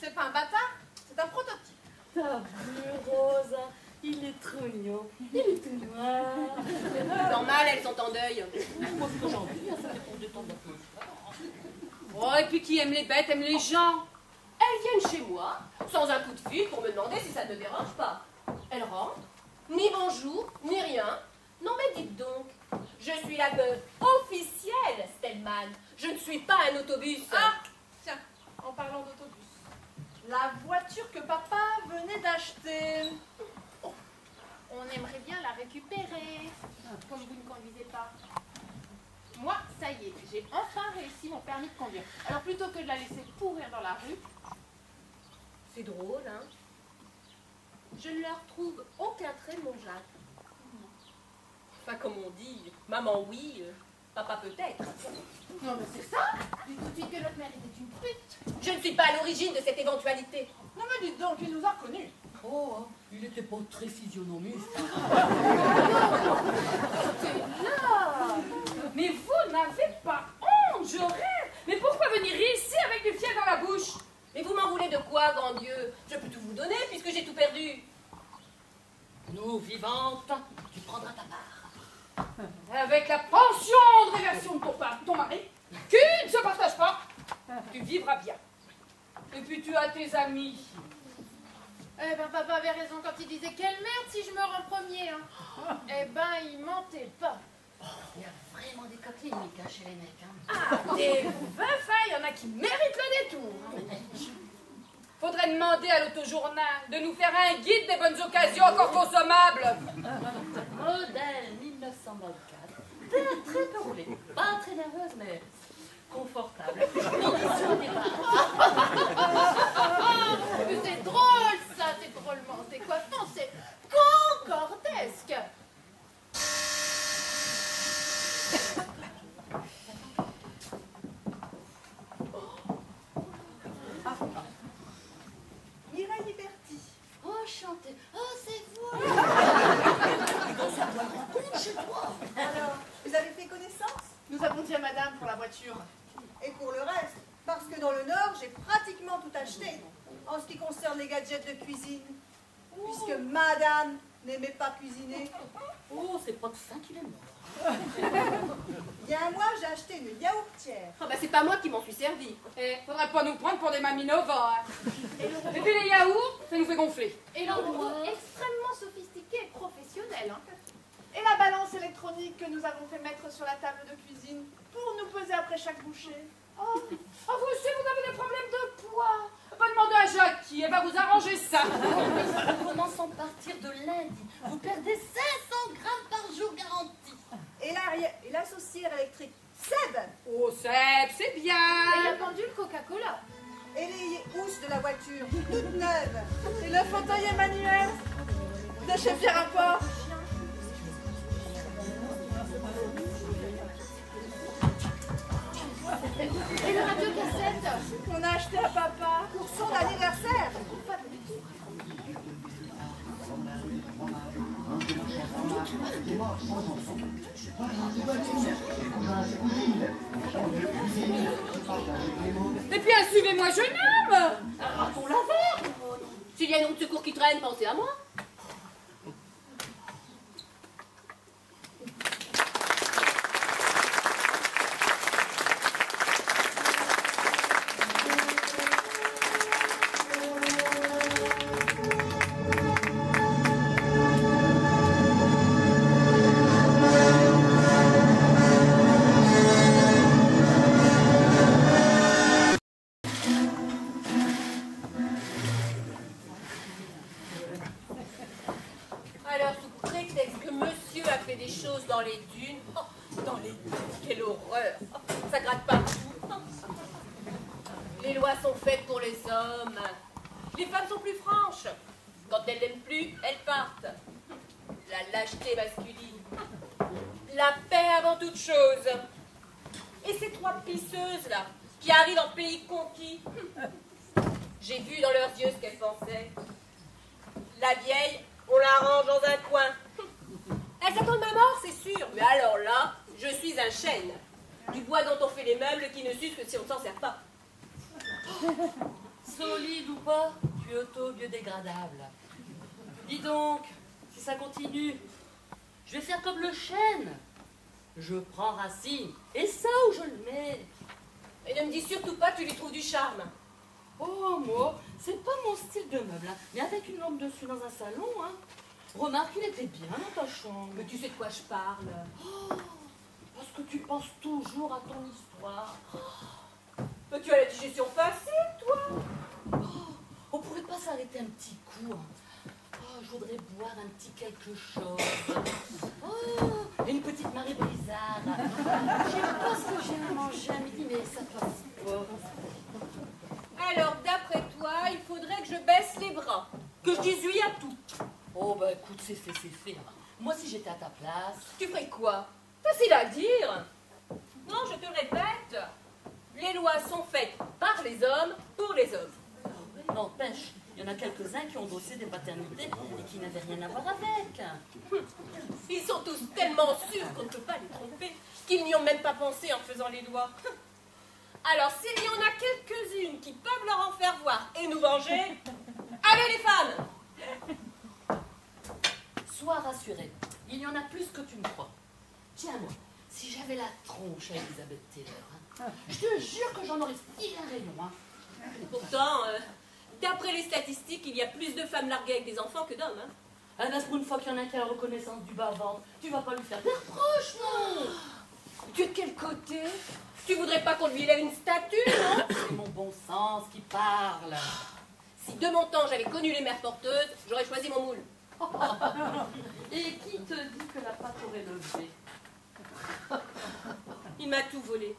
C'est pas un bâtard, c'est un prototype. T'as vu, Rose? Il est trop mignon. Il est tout noir. Normal, elles sont en deuil. Moi, ce que j'en dis, ça dépend du temps de la pause. Oh, et puis qui aime les bêtes, aime les gens. Elles viennent chez moi, sans un coup de fil, pour me demander si ça ne me dérange pas. Elles rentrent, ni bonjour, ni rien. Non mais dites donc, je suis la veuve officielle, Stellman. Je ne suis pas un autobus. Ah, tiens, en parlant d'autobus. La voiture que papa venait d'acheter. On aimerait bien la récupérer, comme vous ne conduisez pas. Moi, ça y est, j'ai enfin réussi mon permis de conduire. Alors plutôt que de la laisser pourrir dans la rue, C'est drôle, hein? Je ne leur trouve aucun trait de mon Jacques. Enfin, comme on dit, maman oui, papa peut-être. non mais c'est ça. Dites tout de suite que notre mère était une pute. Je ne suis pas à l'origine de cette éventualité. Non mais dites donc, il nous a reconnus. Oh, hein, il était pas très physionomiste. Mais vous n'avez pas honte, je rêve. Mais pourquoi venir ici avec du fiel dans la bouche? Mais vous m'en voulez de quoi, grand Dieu? Je peux tout vous donner puisque j'ai tout perdu. Nous, vivantes, tu prendras ta part. Avec la pension de réversion de ton mari, qui ne se partage pas, tu vivras bien. Et puis tu as tes amis. Eh ben papa avait raison quand il disait quelle merde si je meurs en premier. Hein. Eh ben il mentait pas. Il y a vraiment des cas cliniques hein, chez les mecs. Hein. Ah, des veufs, hein, il y en a qui méritent le détour. Faudrait demander à l'autojournal de nous faire un guide des bonnes occasions encore consommables. Modèle 1924. Très peu roulé. Pas très nerveuse, mais confortable. Condition de départ. Mais c'est drôle ça, c'est drôlement décoiffant, c'est concordesque. Mireille Liberty. Oh, chantez. Oh, c'est vous. Ça doit me rencontre chez toi. Alors, vous avez fait connaissance? Nous avons dit à madame pour la voiture. Et pour le reste, parce que dans le Nord, j'ai pratiquement tout acheté en ce qui concerne les gadgets de cuisine. Puisque madame n'aimait pas cuisiner. Oh, c'est pas de ça qu'il est mort. Il y a un mois, j'ai acheté une yaourtière. Ah bah c'est pas moi qui m'en suis servi. Eh, faudrait pas nous prendre pour des mamies Nova. Hein. Et puis les yaourts, ça nous fait gonfler. Et l'endroit extrêmement sophistiqué et professionnel. Hein. Et la balance électronique que nous avons fait mettre sur la table de cuisine pour nous peser après chaque bouchée. Oh, vous aussi, vous avez des problèmes de poids. Pas demander à Jackie, elle va vous arranger ça. Commençons à partir de lundi. Vous perdez 500 grammes par jour garantie. Et la saucière électrique Seb. Oh, Seb, c'est Et bien. la pendule Coca-Cola. Et les housses de la voiture, toutes neuves. Et le fauteuil Emmanuel de chez Pierre Rapport. Et le radio-cassette. Qu'on a acheté à papa. Pour son anniversaire. Toutes Et puis, suivez-moi, jeune homme. Partons la verre. S'il y a une route de secours qui traîne, pensez à moi. Alors, sous prétexte que monsieur a fait des choses dans les dunes, dans les dunes, quelle horreur, ça gratte partout. Les lois sont faites pour les hommes. Les femmes sont plus franches. Quand elles n'aiment plus, elles partent. La lâcheté masculine. La paix avant toute chose. Et ces trois pisseuses là, qui arrivent en pays conquis, j'ai vu dans leurs yeux ce qu'elles pensaient. La vieille, on la range dans un coin. Elle s'attend de ma mort, c'est sûr. Mais alors là, je suis un chêne. Du bois dont on fait les meubles qui ne s'usent que si on ne s'en sert pas. Solide ou pas, tu es auto-biodégradable. Dis donc, si ça continue, je vais faire comme le chêne. Je prends racine, et ça où je le mets. Et ne me dis surtout pas que tu lui trouves du charme. Oh, moi, c'est pas mon style de meuble, hein. Mais avec une lampe dessus dans un salon, hein. Remarque, il était bien dans ta chambre. Mais tu sais de quoi je parle. Oh, parce que tu penses toujours à ton histoire. Mais tu as la digestion facile, toi. Oh, on pourrait pas s'arrêter un petit coup, hein. Oh, je voudrais boire un petit quelque chose. Oh, une petite marée brisard. Je sais pas ce que j'ai à manger à midi, mais ça passe pas. Alors, d'après toi, il faudrait que je baisse les bras. Que je dise oui à tout. Oh, bah écoute, c'est fait, c'est fait. Moi, si j'étais à ta place... Tu ferais quoi? Facile à dire. Non, je te le répète. Les lois sont faites par les hommes, pour les hommes. N'empêche, il y en a quelques-uns qui ont dossé des paternités et qui n'avaient rien à voir avec. Ils sont tous tellement sûrs qu'on ne peut pas les tromper qu'ils n'y ont même pas pensé en faisant les lois. Alors, s'il y en a quelques-unes qui peuvent leur en faire voir et nous venger, allez les femmes! Sois rassurée, il y en a plus que tu ne crois. Tiens-moi, si j'avais la tronche à Elizabeth Taylor, hein, je te jure que j'en aurais stylé un rayon. Hein. Pourtant, d'après les statistiques, il y a plus de femmes larguées avec des enfants que d'hommes. Hein. Ah ben, pour une fois qu'il y en a qui a la reconnaissance du bas-ventre, tu vas pas lui faire des reproches, non? Tu es de quel côté? Tu voudrais pas qu'on lui élève une statue, non? C'est mon bon sens qui parle. Si de mon temps j'avais connu les mères porteuses, j'aurais choisi mon moule. Et qui te dit que la pâte aurait levé? Il m'a tout volé.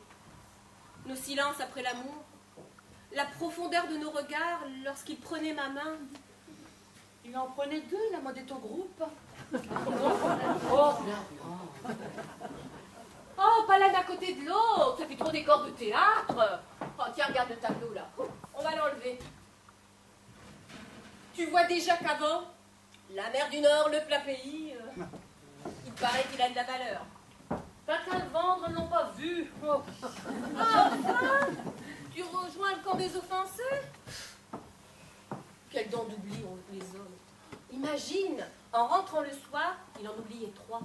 Nos silences après l'amour, la profondeur de nos regards lorsqu'il prenait ma main. Il en prenait deux, la mode est au groupe. Oh, oh, pas l'un à côté de l'autre, ça fait trop décor de théâtre. Oh, tiens, regarde le tableau là. On va l'enlever. Tu vois déjà qu'avant, la mer du Nord, le plat pays, il paraît qu'il a de la valeur. Pas qu'à le vendre, ils l'ont pas vu. Oh. Enfin, tu rejoins le camp des offensés? Quel dent d'oubli ont les hommes. Imagine, en rentrant le soir, il en oubliait 3.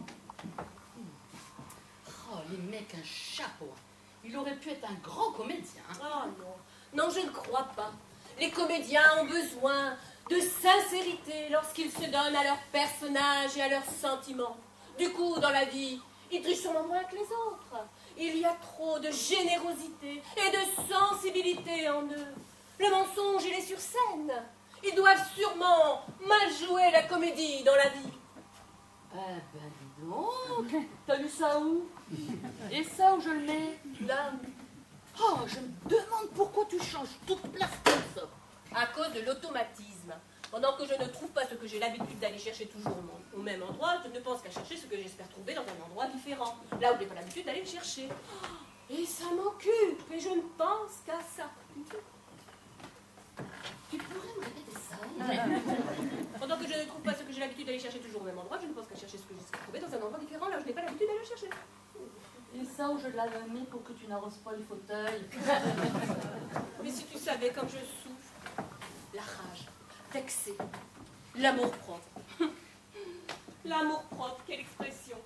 Oh, les mecs, un chapeau. Il aurait pu être un grand comédien. Oh non, non, je ne crois pas. Les comédiens ont besoin de sincérité lorsqu'ils se donnent à leurs personnages et à leurs sentiments. Du coup, dans la vie, ils trichent sûrement moins que les autres. Il y a trop de générosité et de sensibilité en eux. Le mensonge, il est sur scène. Ils doivent sûrement mal jouer la comédie dans la vie. Eh ben, dis donc. T'as lu ça où? Et ça, où je le mets? Là, Oh, je me demande pourquoi tu changes toute place comme ça. à cause de l'automatisme. Pendant que je ne trouve pas ce que j'ai l'habitude d'aller chercher toujours au même endroit, je ne pense qu'à chercher ce que j'espère trouver dans un endroit différent, là où je n'ai pas l'habitude d'aller le chercher. Et ça m'occupe, et je ne pense qu'à ça. Tu pourrais me répéter ça? Pendant que je ne trouve pas ce que j'ai l'habitude d'aller chercher toujours au même endroit, je ne pense qu'à chercher ce que j'ai trouvé dans un endroit différent, là où je n'ai pas l'habitude d'aller le chercher. Et ça où je l'avais mis pour que tu n'arroses pas les fauteuils. Mais si tu savais comme je souffre. La rage, vexée, l'amour-propre. L'amour-propre, quelle expression.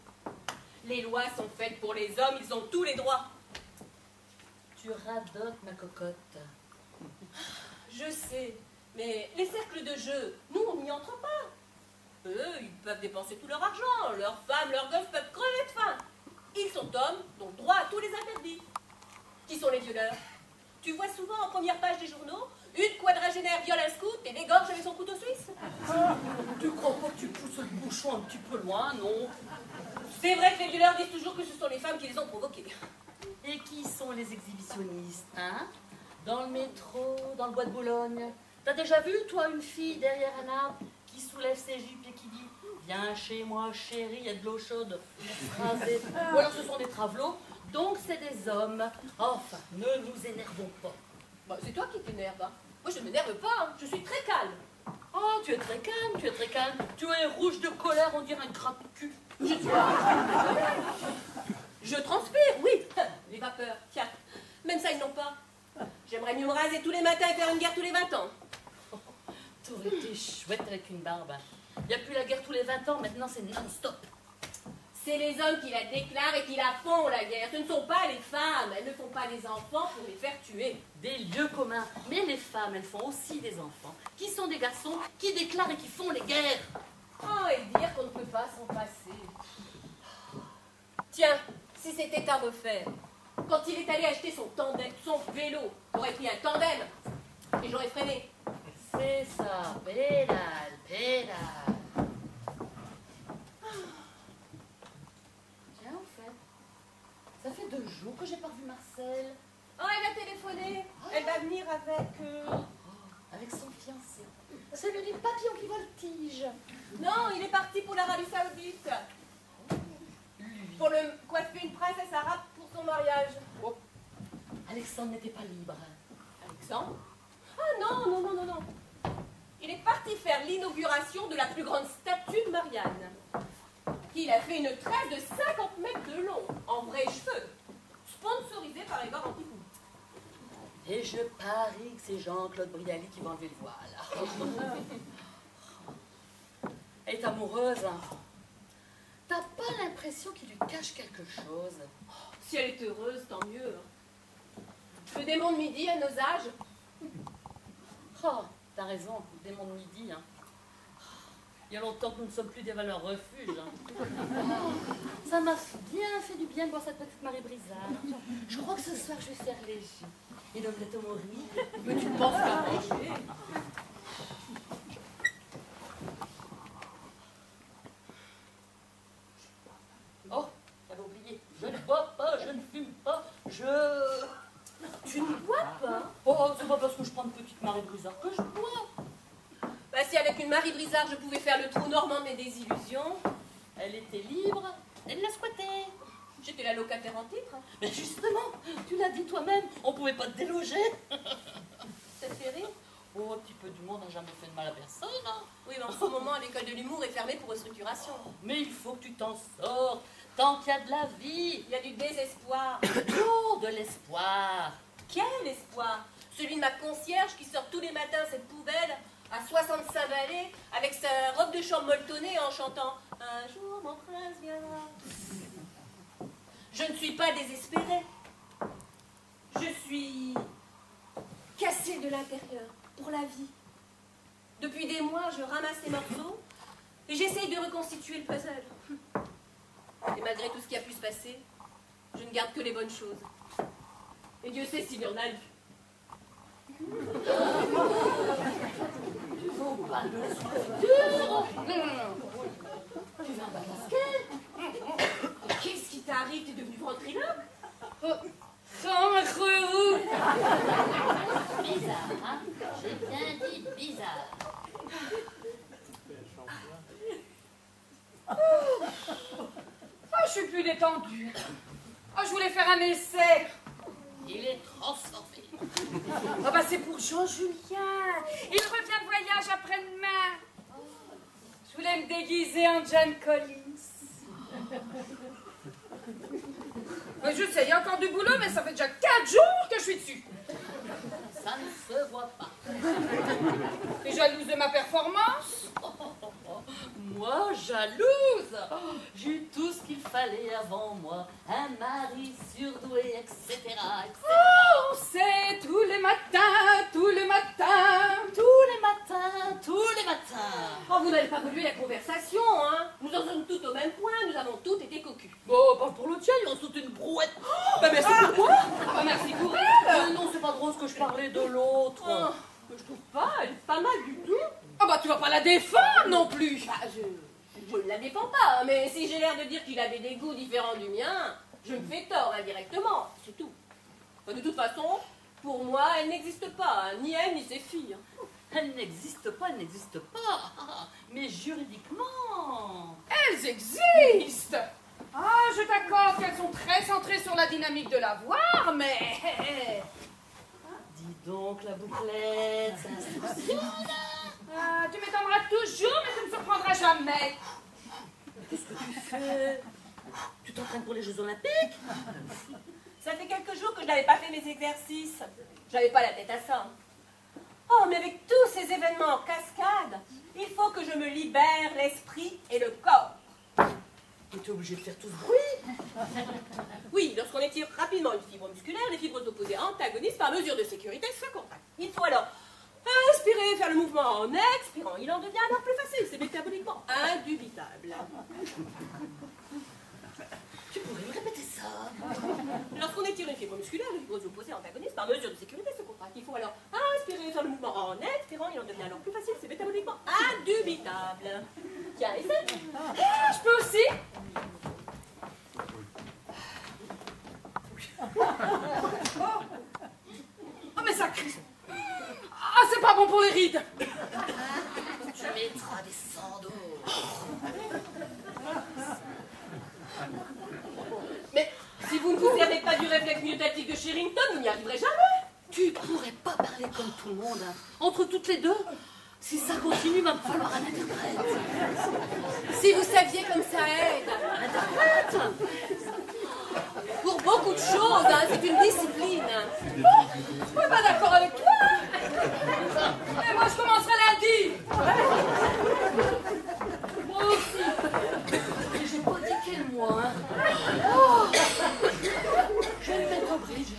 Les lois sont faites pour les hommes, ils ont tous les droits. Tu radotes, ma cocotte. Je sais, mais les cercles de jeu, nous, on n'y entre pas. Eux, ils peuvent dépenser tout leur argent, leurs femmes, leurs gosses peuvent crever de faim. Ils sont hommes, donc droit à tous les interdits. Qui sont les violeurs? Tu vois souvent en première page des journaux, une quadragénaire viole un scout et l'égorge avec son couteau suisse. Tu crois pas que tu pousses le bouchon un petit peu loin, non? C'est vrai que les violeurs disent toujours que ce sont les femmes qui les ont provoqués. Et qui sont les exhibitionnistes, hein? Dans le métro, dans le bois de Boulogne. T'as déjà vu, toi, une fille derrière un arbre qui soulève ses jupes et qui dit « Viens chez moi, chérie, il y a de l'eau chaude. » Ou alors ce sont des travelots, donc c'est des hommes. Enfin, ne nous énervons pas. Bah, c'est toi qui t'énerves, hein. Moi, je ne m'énerve pas, hein. Je suis très calme. Oh, tu es très calme, tu es très calme. Tu es rouge de colère, on dirait un gratte de cul. Je transpire, oui. Les vapeurs, tiens. Même ça, ils n'ont pas. J'aimerais mieux me raser tous les matins et faire une guerre tous les 20 ans. T'aurais été chouette avec une barbe. Il n'y a plus la guerre tous les 20 ans, maintenant c'est non-stop. C'est les hommes qui la déclarent et qui la font, la guerre. Ce ne sont pas les femmes. Elles ne font pas des enfants pour les faire tuer. Des lieux communs. Mais les femmes, elles font aussi des enfants, qui sont des garçons, qui déclarent et qui font les guerres. Oh, et dire qu'on ne peut pas s'en passer. Tiens, si c'était à refaire, quand il est allé acheter son tandem, son vélo, j'aurais pris un tandem et j'aurais freiné. C'est ça, pédale, pédale. Tiens, en fait, ça fait 2 jours que j'ai pas vu Marcel. Oh, elle a téléphoné. Elle va venir avec... Avec son fiancé. Celui du papillon qui voltige. Non, il est parti pour l'Arabie Saoudite. Pour le coiffer une princesse arabe pour son mariage. Oh. Alexandre n'était pas libre. Alexandre? Ah non, non, non, non, non. Il est parti faire l'inauguration de la plus grande statue de Marianne. Il a fait une tresse de 50 mètres de long, en vrais cheveux, sponsorisée par Edouard Antipoux. Et je parie que c'est Jean-Claude Brialy qui va enlever le voile. Elle est amoureuse. Hein. T'as pas l'impression qu'il lui cache quelque chose? Si elle est heureuse, tant mieux. Le démon de midi à nos âges. Oh, t'as raison, le démon de midi. Hein. Il y a longtemps que nous ne sommes plus des valeurs refuges. Hein. Oh, ça m'a bien fait du bien de voir cette petite Marie Brizard. Je crois que ce soir, je vais faire léger. Et l'omelette au mori. Mais tu penses qu'à manger? Oh, j'avais oublié. Je ne bois pas, je ne fume pas, Tu ne bois pas? Oh, c'est pas parce que je prends une petite Marie Brizard que je bois. Bah si avec une Marie Brizard je pouvais faire le trou normand de mes désillusions. Elle était libre, elle l'a squatté. J'étais la locataire en titre. Mais justement, tu l'as dit toi-même, on pouvait pas te déloger. Ça te fait rire? Oh, un petit peu d'humour n'a jamais fait de mal à personne. Hein. Oui, mais en ce moment, l'école de l'humour est fermée pour restructuration. Mais il faut que tu t'en sortes, tant qu'il y a de la vie. Il y a du désespoir. Oh, de l'espoir. Quel espoir? Celui de ma concierge qui sort tous les matins cette poubelle à 65 balais avec sa robe de chambre molletonnée en chantant « Un jour mon prince viendra ». Je ne suis pas désespérée. Je suis cassée de l'intérieur pour la vie. Depuis des mois, je ramasse les morceaux et j'essaye de reconstituer le puzzle. Et malgré tout ce qui a pu se passer, je ne garde que les bonnes choses. Et Dieu sait s'il y en a eu. Faut pas de la structure. Tu vas pas masquer. Qu'est-ce qui t'arrive? T'es devenu ventriloque? Sans ma creux. Bizarre, hein? J'ai bien dit bizarre. Oh, je suis plus détendue. Oh, je voulais faire un essai. Il est transformé. Ah bah c'est pour Jean-Julien. Il revient de voyage après-demain. Je voulais me déguiser en John Collins. Je sais, il y a encore du boulot, mais ça fait déjà 4 jours que je suis dessus. Ça ne se voit pas. T'es jalouse de ma performance? Moi, jalouse. J'ai eu tout ce qu'il fallait avant moi. Un mari surdoué, etc. Oh, c'est tous les matins, tous les matins. Tous les matins, tous les matins. Oh, vous n'avez pas voulu la conversation, hein? Nous en sommes toutes au même point, nous avons toutes été cocus. Bon, pas pour le tien, il en saute une brouette. Bah merci pour moi. Ah, merci pour elle. Non, c'est pas drôle ce que je parlais de l'autre. Oh, je trouve pas, elle est pas mal du tout. Ah bah tu vas pas la défendre non plus. Bah, je ne la défends pas, mais si j'ai l'air de dire qu'il avait des goûts différents du mien, je me fais tort indirectement, c'est tout. Enfin, de toute façon, pour moi, elle n'existe pas, hein, ni elle ni ses filles. Elle n'existe pas, elle n'existe pas. Mais juridiquement... Elles existent. Ah, je t'accorde qu'elles sont très centrées sur la dynamique de l'avoir, mais... Dis donc, la bouclette, ça fonctionne. Ah, tu m'étonneras toujours, mais tu ne me surprendras jamais. Qu'est-ce que tu fais? Tu t'entraînes pour les Jeux Olympiques? Ça fait quelques jours que je n'avais pas fait mes exercices. J'avais pas la tête à ça. Oh, mais avec tous ces événements en cascade, il faut que je me libère l'esprit et le corps. Tu es obligé de faire tout ce bruit? Oui, lorsqu'on étire rapidement une fibre musculaire, les fibres opposées antagonisent par mesure de sécurité se contractent. Il faut alors inspirer, faire le mouvement en expirant. Il en devient alors plus facile, c'est métaboliquement indubitable. Tu pourrais me répéter ça? Lorsqu'on étire une fibre musculaire, les fibres opposées antagonisent par mesure de sécurité se contractent. Il faut alors inspirer, faire le mouvement en expirant. Il en devient alors plus facile, c'est métaboliquement indubitable. Tiens, essaie. Ah, je peux aussi. Oh, mais ça crie. Ah, c'est pas bon pour les rides. Tu mettras des sandaux. Mais si vous ne vous servez pas du réflexe myotatique de Sherrington, vous n'y arriverez jamais. Tu pourrais pas parler comme tout le monde, hein. Entre toutes les deux. Si ça continue, il va me falloir un interprète. Si vous saviez comme ça aide. Un interprète? Pour beaucoup de choses, hein, c'est une discipline. Oh, je suis pas d'accord avec toi. Mais moi, je commencerai lundi. Moi aussi. Et j'ai pas dit quel mois, hein. Oh. Je vais me mettre au bridge.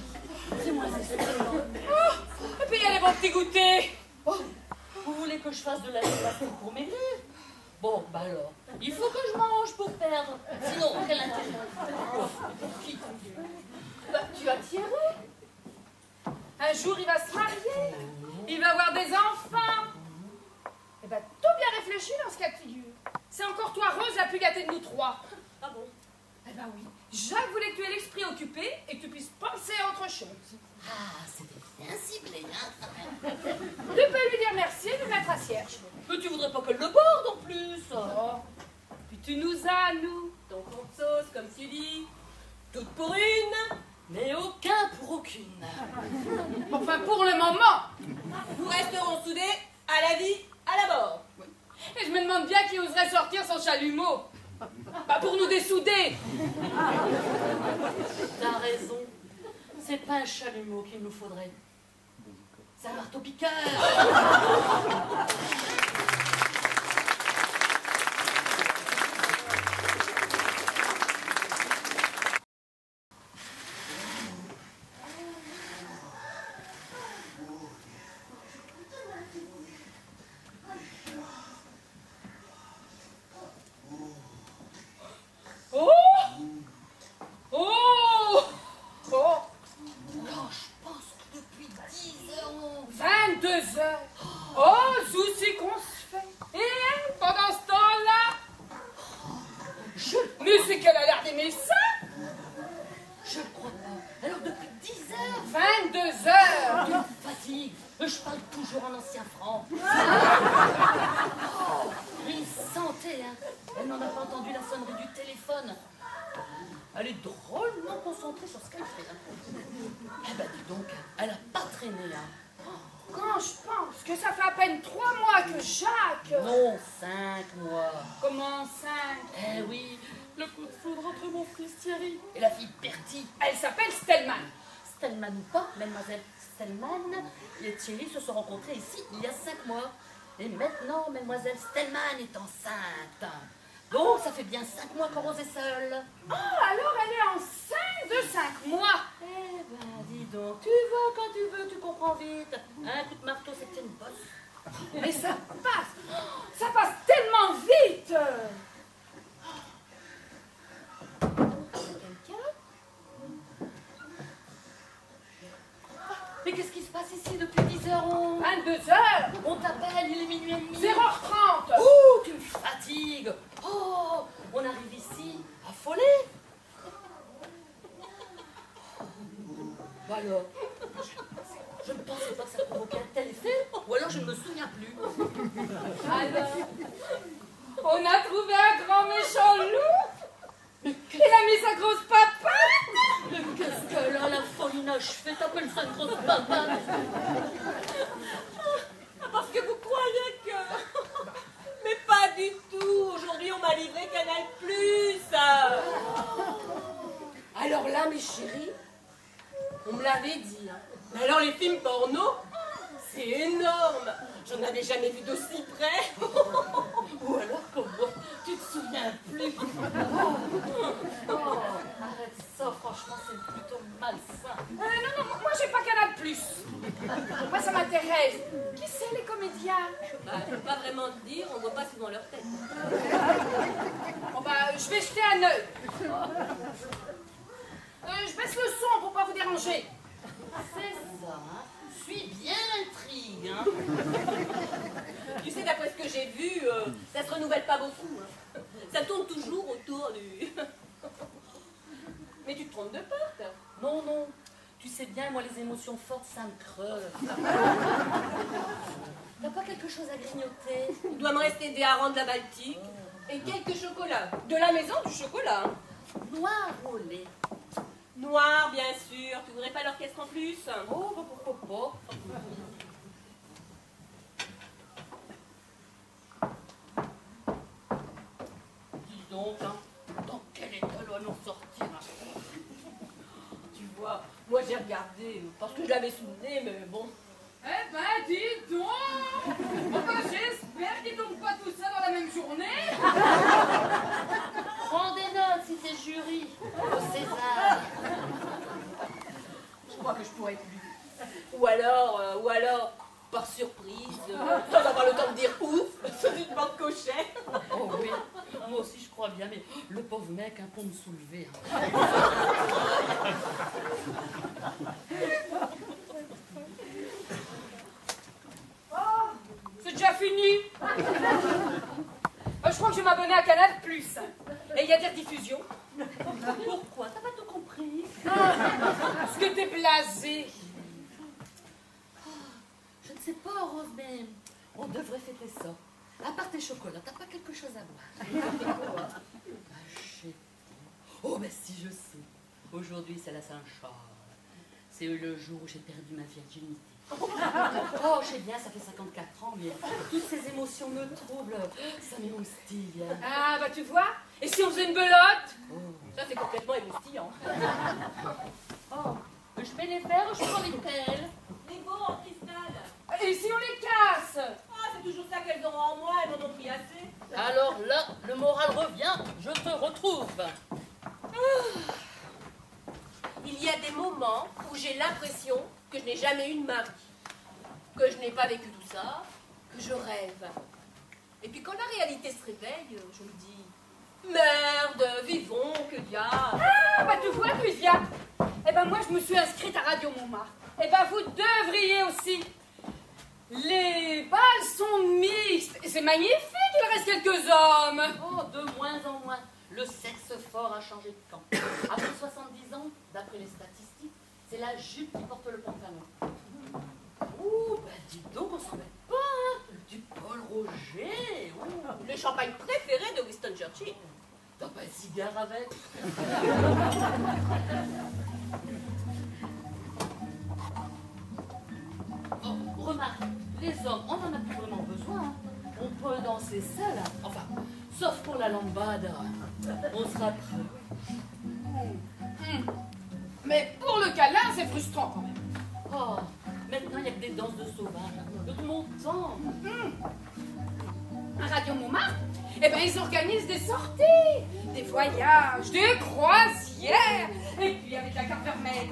C'est moins excellent. Oh, et puis, il y a les bons petits goûters. Oh. Vous voulez que je fasse de la gymnastique pour maigrir? Bon, bah alors, il faut que je mange pour perdre. Sinon, quel intérêt? Bah, tu as tiré. Un jour, il va se marier. Il va avoir des enfants. Eh ben, tout bien réfléchi dans ce cas de figure. C'est encore toi, Rose, la plus gâtée de nous trois. Ah bon? Eh ben oui. Jacques voulait que tu aies l'esprit occupé et que tu puisses penser à autre chose. Ah, c'était bien ciblé, hein. Tu peux lui dire merci et lui mettre à cierge. Mais tu voudrais pas qu'elle le borde en plus? Oh. Puis tu nous as, nous. Donc on sauce, comme tu dis, toute pour une. Mais aucun pour aucune. Enfin, pour le moment. Nous resterons soudés à la vie, à la mort. Et je me demande bien qui oserait sortir son chalumeau. Pas pour nous dessouder. T'as raison. C'est pas un chalumeau qu'il nous faudrait. C'est un marteau-piqueur. Elle est drôlement concentrée sur ce qu'elle fait. Eh ben dis donc, elle a pas traîné, hein. Quand je pense que ça fait à peine 3 mois que Jacques... Non, 5 mois. Comment 5? Eh oui, le coup de foudre entre mon fils Thierry et la fille Bertie. Elle s'appelle Stellman. Stellman ou pas, mademoiselle Stellman et Thierry se sont rencontrés ici il y a 5 mois. Et maintenant, mademoiselle Stellman est enceinte. Donc, ça fait bien 5 mois qu'on est seule. Oh, alors elle est enceinte de 5 mois. Eh ben, dis donc, tu vas quand tu veux, tu comprends vite. Un coup de marteau, c'est que t'es une bosse. Mais ça passe tellement vite. Quelqu'un? Mais qu'est-ce qui se passe ici depuis 10h11? 22h. On t'appelle, il est minuit et demi. 0h30. Ouh, tu me fatigues. Oh, on arrive ici, affolé. Bah alors, je ne pensais pas que ça provoquait un tel effet, ou alors je ne me souviens plus. Alors, on a trouvé un grand méchant loup. Il a mis sa grosse papate. Mais qu'est-ce qu'elle a, la foline achevée? T'appelles ça une grosse papate? Parce que vous croyez que... Mais pas du tout. Aujourd'hui, on m'a livré Canal+. Alors là, mes chéris, on me l'avait dit. Hein. Mais alors, les films porno, c'est énorme. J'en avais jamais vu d'aussi près. Ou alors, comme moi, tu te souviens plus. Oh, arrête ça, franchement, c'est plutôt malsain. Non, moi j'ai pas Canal+. Moi ça m'intéresse. Qui c'est les comédiens? Bah, je peux pas vraiment te dire, on voit pas souvent leur tête. Bon bah, je vais jeter un œil. Je baisse le son pour pas vous déranger. C'est ça, hein. Je suis bien l'intrigue, hein. Tu sais, d'après ce que j'ai vu, ça se renouvelle pas beaucoup. Hein. Ça tourne toujours autour du... Mais tu te trompes de porte. Non, non. Tu sais bien, moi, les émotions fortes, ça me creuse. T'as pas quelque chose à grignoter? Il doit me rester des harengs de la Baltique et quelques chocolats. De la maison, du chocolat. Hein. Noir au lait. Noir, bien sûr. Tu voudrais pas l'orchestre en plus? Oh, bah, pourquoi pas. Dis donc, hein, dans quel état doit nous sortir, hein? Tu vois, moi j'ai regardé parce que je l'avais souvenu, mais bon. Eh ben, dis donc. Enfin, j'espère qu'ils tombent pas tout ça dans la même journée. Prends des notes si t'es jury. Au César. Je crois que je pourrais plus. Ou alors, par surprise, sans avoir le temps de dire ouf, sur une banque cochet. Oh oui, moi aussi je crois bien, mais le pauvre mec, hein, pour me soulever. Hein. Oh, c'est déjà fini. Je crois que je vais m'abonner à Canal+. Et il y a des rediffusions. Pourquoi? T'as pas tout compris? Parce que t'es blasé. Je ne sais pas, Rose, mais on devrait fêter ça. À part tes chocolats, t'as pas quelque chose à boire? Oh, ben si, je sais. Aujourd'hui, c'est la Saint-Charles. C'est le jour où j'ai perdu ma virginité. Oh, je sais bien, ça fait 54 ans, mais toutes ces émotions me troublent. Ça m'émoustille. Ah, bah tu vois. Et si on faisait une belote? Ça, c'est complètement émoustillant. Oh, je mets les verres, je prends les pelles. Les beaux en cristal. Et si on les casse? Ah, c'est toujours ça qu'elles auront en moi, elles m'en ont pris assez. Alors là, le moral revient, je te retrouve. Il y a des moments où j'ai l'impression que je n'ai jamais eu de mari, que je n'ai pas vécu tout ça, que je rêve. Et puis quand la réalité se réveille, je me dis, merde, vivons, que diable. Ah, bah tu vois, Lucien. Eh ben moi, je me suis inscrite à Radio Montmartre. Eh ben vous devriez aussi. Les balles sont mixtes. Et c'est magnifique, il reste quelques hommes. Oh, de moins en moins. Le sexe fort a changé de camp. Après 70 ans, d'après les statistiques, c'est la jupe qui porte le pantalon. Ouh, bah dis donc, on s'en met pas, hein. Du Paul Roger. Ouh. Le champagne préféré de Winston Churchill. T'as pas de cigare avec? Oh, remarque, les hommes, on en a plus vraiment besoin. Hein. On peut danser seul, hein. Enfin, sauf pour la lambada. On sera prêt. Mais pour le câlin, c'est frustrant quand même. Oh, maintenant il n'y a que des danses de sauvages. De mon temps. À Radio Montmartre, eh ben, ils organisent des sorties, des voyages, des croisières, et puis avec la carte vermeille.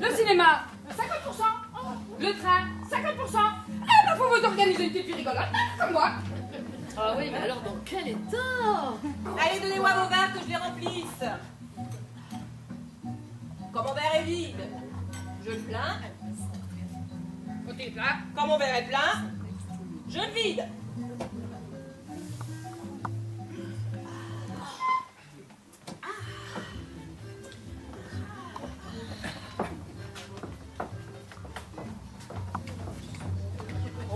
Le cinéma, 50%. Le train, 50%. Eh ben, faut vous organiser une petite rigolote, comme moi. Ah oui, mais alors dans quel état? Allez, donnez-moi vos verres que je les remplisse. Quand mon verre est vide, je le plains. Côté plat. Quand mon verre est plein, je le vide.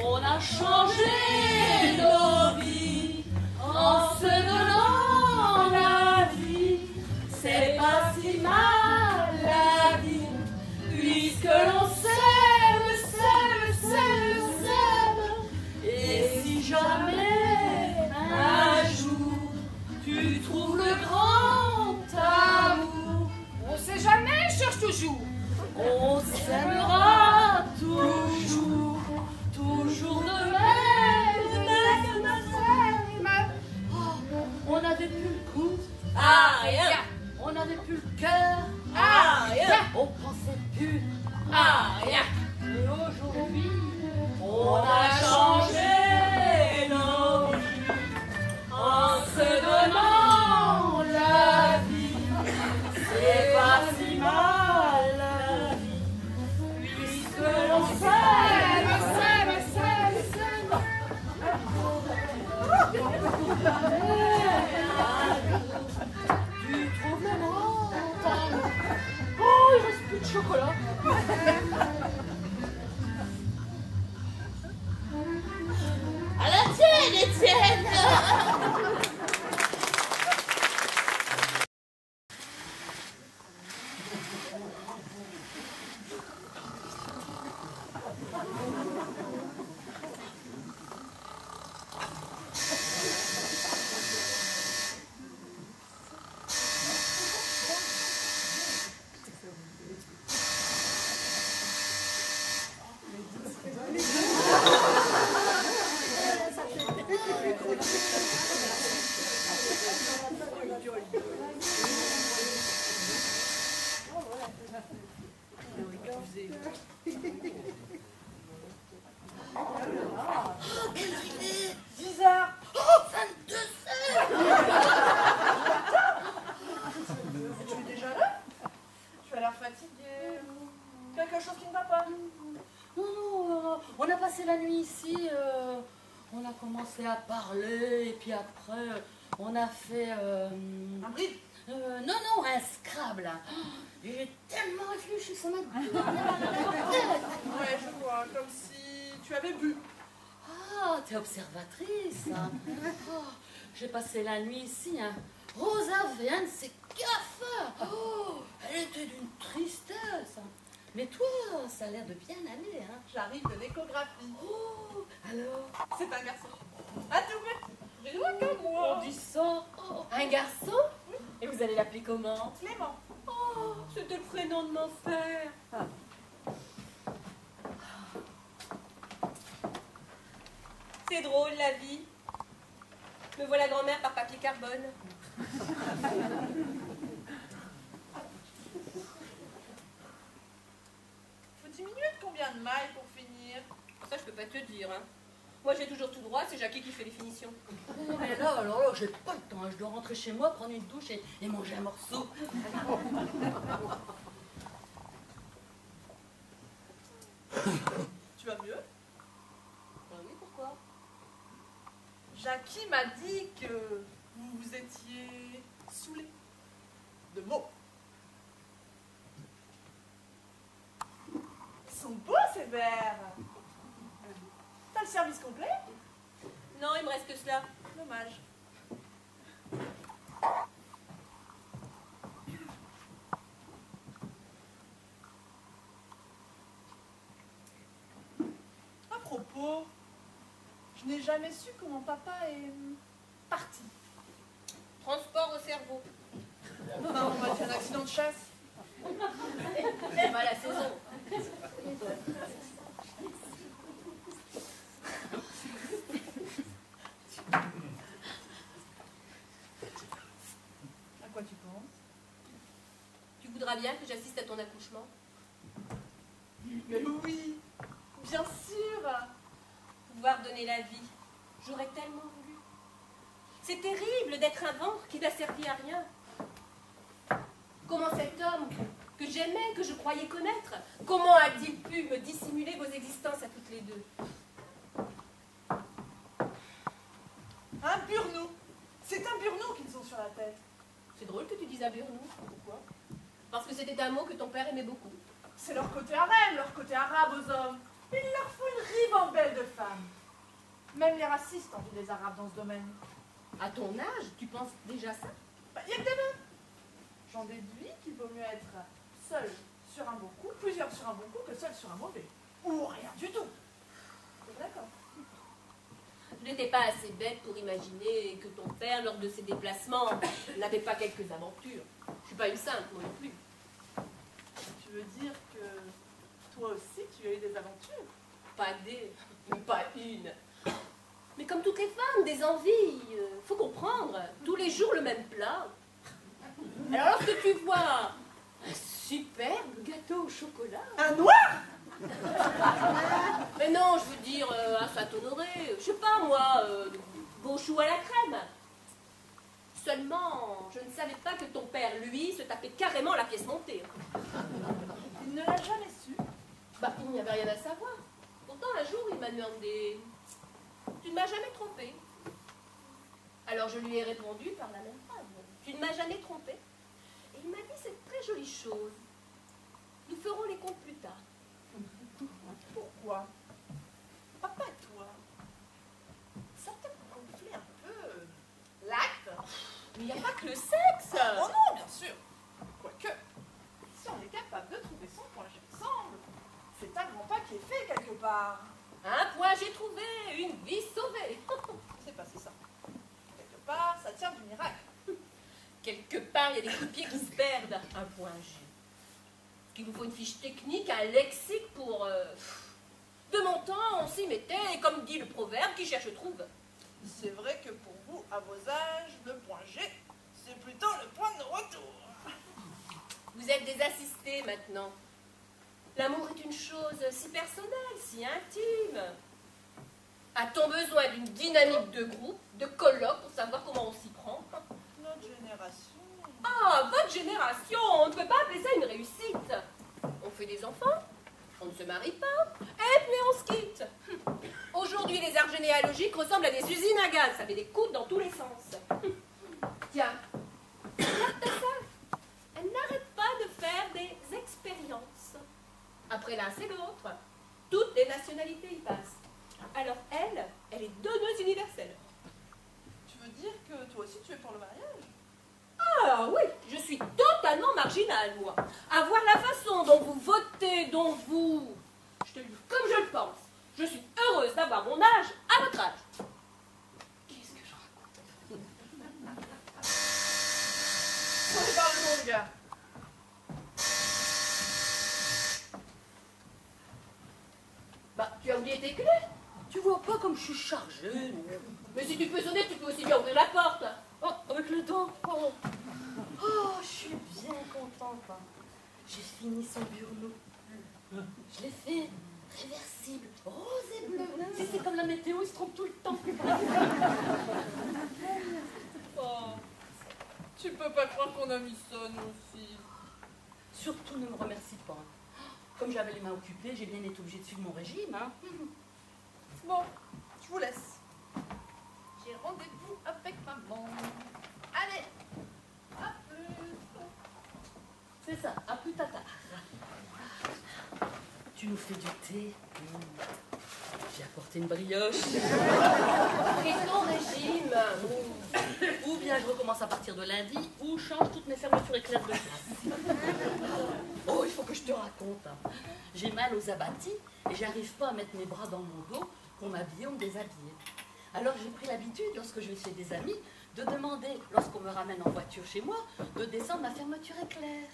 On a changé nos vies en se donnant la vie. C'est pas si mal la vie, puisque l'on s'aime, s'aime. Et si jamais un jour tu trouves le grand amour, On sait jamais, cherche toujours. on s'aimera toujours. Toujours de même. Oh, on n'avait plus le goût, Ah, rien. on n'avait plus le cœur, Ah, rien. on pensait plus. Ah, rien. Et aujourd'hui, on a changé nos vies en se donnant la vie. C'est pas si mal la vie, puisque l'on s'aime. Tu trouves le grand amour. Oh, il reste plus de chocolat. À la tienne, Étienne. On a passé la nuit ici, on a commencé à parler, et puis après, on a fait... Un bride? Non, un Scrabble. J'ai tellement réfléchi, ça m'a... Ouais, je vois, comme si tu avais bu. Ah, t'es observatrice. Hein. Oh, j'ai passé la nuit ici. Hein. Rosa avait un de ses gaffes. Oh, elle était d'une tristesse. Hein. Mais toi, ça a l'air de bien aller. Hein. J'arrive de l'échographie. Oh, alors? C'est un garçon. Un tout petit. Rien comme moi. On dit ça. Oh. Un garçon? Et vous allez l'appeler comment? Clément. Oh, c'était le prénom de mon frère. C'est drôle la vie. Me voilà grand-mère par papier carbone. Faut diminuer de combien de mailles pour finir? Ça, je peux pas te dire. Hein. Moi, j'ai toujours tout droit, c'est Jackie qui fait les finitions. Oh, mais là, alors là, j'ai pas le temps. Hein. Je dois rentrer chez moi, prendre une douche et manger un morceau. Tu vas mieux? Oui, pourquoi? Jackie m'a dit que vous étiez saoulé de mots. Ils sont beaux ces verres. T'as le service complet? Non, il me reste que cela. Dommage. faux. Je n'ai jamais su comment papa est parti. Transport au cerveau. Non, on m'a dit un accident de chasse. C'est pas la saison. À quoi tu penses? Tu voudras bien que j'assiste à ton accouchement? Mais oui, bien sûr. Pouvoir donner la vie. J'aurais tellement voulu. C'est terrible d'être un ventre qui n'a servi à rien. Comment cet homme que j'aimais, que je croyais connaître, comment a-t-il pu me dissimuler vos existences à toutes les deux? Un burnou. C'est un burnou qu'ils ont sur la tête. C'est drôle que tu dises un burnou. Pourquoi? Parce que c'était un mot que ton père aimait beaucoup. C'est leur côté harem, leur côté arabe aux hommes. Il leur faut une ribambelle de femmes. Même les racistes envient des arabes dans ce domaine. À ton âge, tu penses déjà ça? Bah, y a que des meufs. J'en déduis qu'il vaut mieux être seul sur un bon coup, plusieurs sur un bon coup, que seul sur un mauvais. Ou rien du tout. T'es d'accord? Je n'étais pas assez bête pour imaginer que ton père, lors de ses déplacements, n'avait pas quelques aventures. Je suis pas une sainte, moi non plus. Tu veux dire que toi aussi tu as eu des aventures? Pas des, pas une. Mais comme toutes les femmes, des envies. Faut comprendre, tous les jours le même plat. Alors lorsque tu vois un superbe gâteau au chocolat... Un noir? Mais non, je veux dire, à Saint-Honoré, je sais pas moi, beau chou à la crème. Seulement, je ne savais pas que ton père, lui, se tapait carrément la pièce montée. Il ne l'a jamais su. Bah, il n'y avait rien à savoir. Pourtant, un jour, il m'a demandé... Tu ne m'as jamais trompé. Alors, je lui ai répondu par la même phrase. Tu ne m'as jamais trompé. Et il m'a dit cette très jolie chose. Nous ferons les comptes plus tard. Pourquoi? Papa, toi, ça t'a gonflé un peu l'acte? Mais il n'y a pas que le sexe. Oh non, bien sûr. Quoique, si on est capable de trouver son point G ensemble, c'est un grand pas qui est fait quelque part. Un point j'ai trouvé, une vie sauvée. C'est passé ça. Quelque part, ça tient du miracle. Quelque part, il y a des coups de pied qui se perdent. Un point G. Il vous faut une fiche technique, un lexique pour... De mon temps, on s'y mettait, et comme dit le proverbe, qui cherche trouve. C'est vrai que pour vous, à vos âges, le point G, c'est plutôt le point de retour. Vous êtes des assistés maintenant. L'amour est une chose si personnelle, si intime. A-t-on besoin d'une dynamique de groupe, de colloque, pour savoir comment on s'y prend? Notre génération... Ah, votre génération, on ne peut pas appeler ça une réussite. On fait des enfants, on ne se marie pas, et puis on se quitte. Aujourd'hui, les arbres généalogiques ressemblent à des usines à gaz, ça fait des coudes dans tous les sens. Tiens, regarde ça. Elle n'arrête pas de faire des expériences. Après l'un, c'est l'autre. Toutes les nationalités y passent. Alors elle est donneuse universelle. Tu veux dire que toi aussi tu es pour le mariage? Ah oui, je suis totalement marginale, moi. À voir la façon dont vous votez, dont vous... Je te le dis comme je le pense. Je suis heureuse d'avoir mon âge à votre âge. Qu'est-ce que je raconte? On est par le monde, gars. Bah, tu as oublié tes clés. Tu vois pas comme je suis chargée. Mais si tu peux sonner, tu peux aussi bien ouvrir la porte. Oh, avec le temps. Oh, Oh, je suis bien contente. Hein. J'ai fini son burnou. Je l'ai fait réversible, rose et bleu. Si c'est comme la météo, il se trompe tout le temps. Oh, tu peux pas croire qu'on a mis ça, nous aussi. Surtout ne me remercie pas. Comme j'avais les mains occupées, j'ai bien été obligée de suivre mon régime. Hein. Bon, je vous laisse. J'ai rendez-vous avec maman. Allez, à plus. C'est ça, à plus tard. Tu nous fais du thé. J'ai apporté une brioche. Et ton régime? Ou bien je recommence à partir de lundi, ou change toutes mes fermetures éclairs de place. Oh, il faut que je te raconte. Hein. J'ai mal aux abattis et j'arrive pas à mettre mes bras dans mon dos Pour m'habiller ou me déshabiller. Alors j'ai pris l'habitude, lorsque je vais chez des amis, de demander, lorsqu'on me ramène en voiture chez moi, de descendre ma fermeture éclair.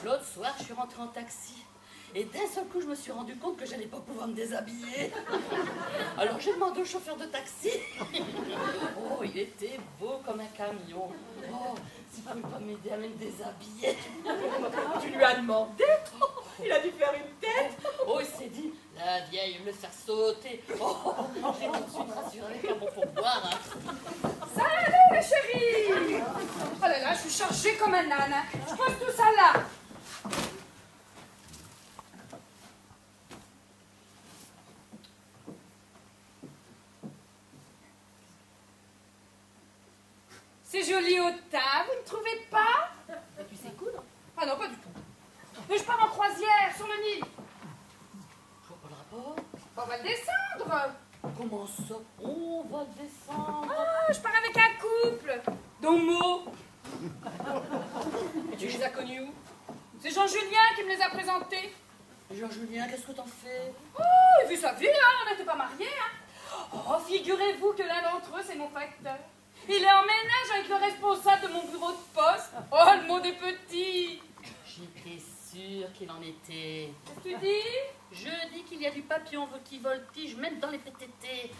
L'autre soir, je suis rentrée en taxi. Et d'un seul coup, je me suis rendu compte que j'allais pas pouvoir me déshabiller. Alors j'ai demandé au chauffeur de taxi. Oh, il était beau comme un camion. Oh, s'il ne pouvait pas m'aider à me déshabiller. Tu lui as demandé? Il a dû faire une tête. Oh, il s'est dit, la vieille, me faire sauter. Oh, j'ai tout de suite rassuré avec un bon pourboire. Salut les chéris! Oh là là, je suis chargée comme un âne. Je pose tout ça là. C'est joli au teint, vous ne trouvez pas? Et tu sais coudre? Ah non, pas du tout. Mais je pars en croisière sur le Nil. Je vois pas le rapport. Bon, on va le descendre. Comment ça? On va le descendre. Ah, je pars avec un couple. Dont Mo. Et tu les as connus où? C'est Jean-Julien qui me les a présentés. Jean-Julien, qu'est-ce que t'en fais? Oh, il vu sa vie, hein, on n'était pas mariés. Hein. Oh, figurez-vous que l'un d'entre eux, c'est mon facteur. Il est en ménage avec le responsable de mon bureau de poste. Oh, le mot des petits. J'étais sûre qu'il en était. Qu'est-ce que tu dis? Je dis qu'il y a du papillon qui voltige même dans les PTT.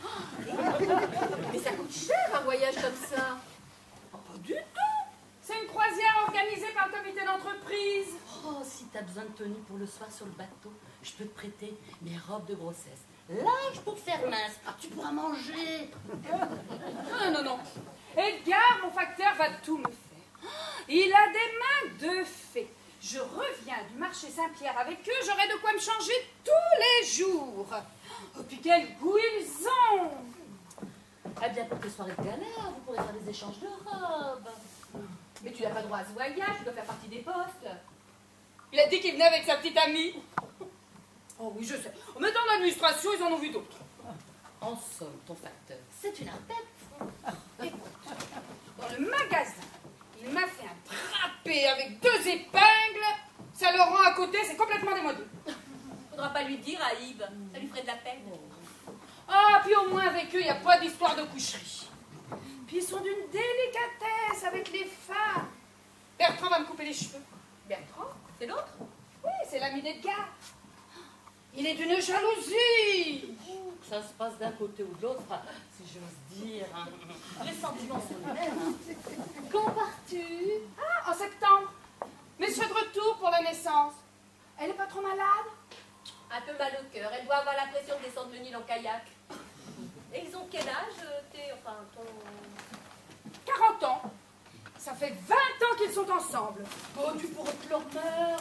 Mais ça coûte cher un voyage comme ça. Oh, pas du tout. C'est une croisière organisée par le comité d'entreprise. Oh, si t'as besoin de tenue pour le soir sur le bateau, je peux te prêter mes robes de grossesse. Large pour faire mince. Tu pourras manger. Non, non, non. Edgar, mon facteur, va tout me faire. Il a des mains de fée. Je reviens du marché Saint-Pierre avec eux, j'aurai de quoi me changer tous les jours. Oh, puis quel goût ils ont! Eh bien, pour tes soirées de gala, vous pourrez faire des échanges de robes. Mais tu n'as pas droit à ce voyage, tu dois faire partie des postes. Il a dit qu'il venait avec sa petite amie. Oh oui, je sais. Mais dans l'administration, ils en ont vu d'autres. En somme, ton facteur, c'est une arpette. Écoute, dans le magasin, il m'a fait un drapé avec 2 épingles. Saint-Laurent à côté, c'est complètement démodé. Faudra pas lui dire à Yves, ça lui ferait de la peine. Ah, puis au moins avec eux, il n'y a pas d'histoire de coucherie. Puis ils sont d'une délicatesse avec les femmes. Bertrand va me couper les cheveux. Bertrand, c'est l'autre? Oui, c'est l'ami d'Edgar. Il est d'une jalousie. Que ça se passe d'un côté ou de l'autre, si j'ose dire. Hein. Les sentiments sont les mêmes. Hein. Quand pars-tu? Ah, en septembre. Mais je suis de retour pour la naissance. Elle est pas trop malade? Un peu mal au cœur. Elle doit avoir l'impression de descendre le Nil en kayak. Et ils ont quel âge, ton... 40 ans. Ça fait 20 ans qu'ils sont ensemble. Oh, tu pourrais être leur mère.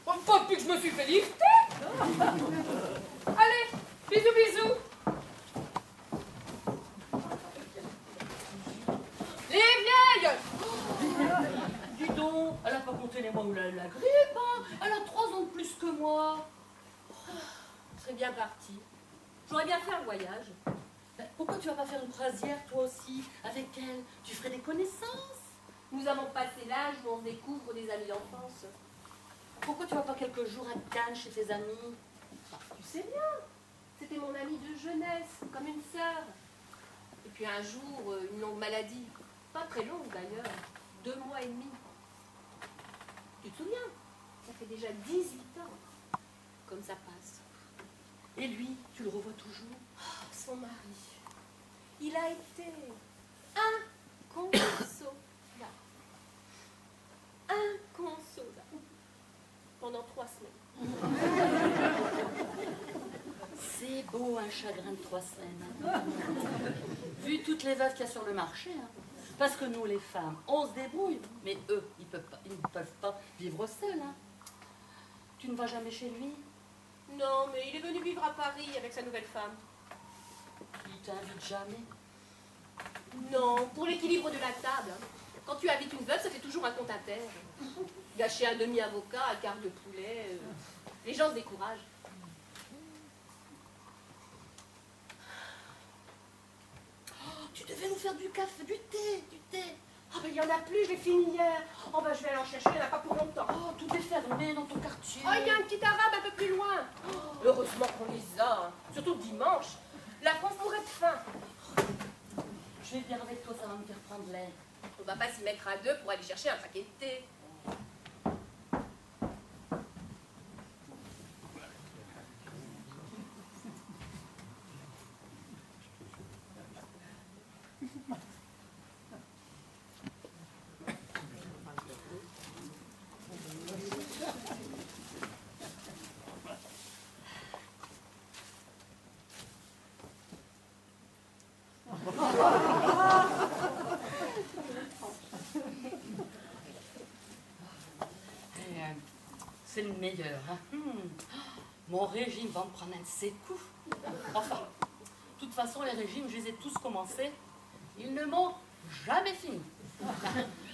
Oh, pas depuis que je me suis fait lifter. Allez, bisous, bisous. Les vieilles. Dis donc, elle a pas compté les mois où elle a eu la grippe. Hein. Elle a 3 ans de plus que moi. Je serais bien partie. J'aurais bien fait un voyage. Pourquoi tu vas pas faire une croisière, toi aussi, avec elle? Tu ferais des connaissances. Nous avons passé l'âge où on découvre des amis d'enfance. Pourquoi tu vas pas quelques jours à Cannes chez tes amis? Tu sais bien, c'était mon amie de jeunesse, comme une sœur. Et puis un jour, une longue maladie. Pas très longue d'ailleurs, 2 mois et demi. Tu te souviens? Ça fait déjà 18 ans. Comme ça passe. Et lui, tu le revois toujours? Oh, son mari. Il a été inconsolable. Inconsolable. Pendant 3 semaines. C'est beau un chagrin de 3 semaines. Hein. Vu toutes les veuves qu'il y a sur le marché. Hein. Parce que nous, les femmes, on se débrouille. Mais eux, ils ne peuvent pas vivre seuls. Hein. Tu ne vas jamais chez lui? Non, mais il est venu vivre à Paris avec sa nouvelle femme. Il t'invite jamais? Non, pour l'équilibre de la table. Hein. Quand tu invites une veuve, ça fait toujours un compte à terre. Gâcher un demi-avocat, un quart de poulet. Les gens se découragent. Oh, tu devais nous faire du café, du thé, du thé. Ah, ben il n'y en a plus, je l'ai fini hier. Oh, ben je vais aller en chercher, il n'y en a pas pour longtemps. Oh, tout est fermé dans ton quartier. Oh, il y a un petit arabe un peu plus loin. Oh, heureusement qu'on les a. Hein. Surtout le dimanche. manche, la France mourrait de faim. Je vais bien avec toi, ça va me faire prendre l'air. On va pas s'y mettre à deux pour aller chercher un paquet de thé. C'est le meilleur, hein. Mon régime va me prendre un de ses coups. Enfin, de toute façon, les régimes, je les ai tous commencés. Ils ne m'ont jamais fini.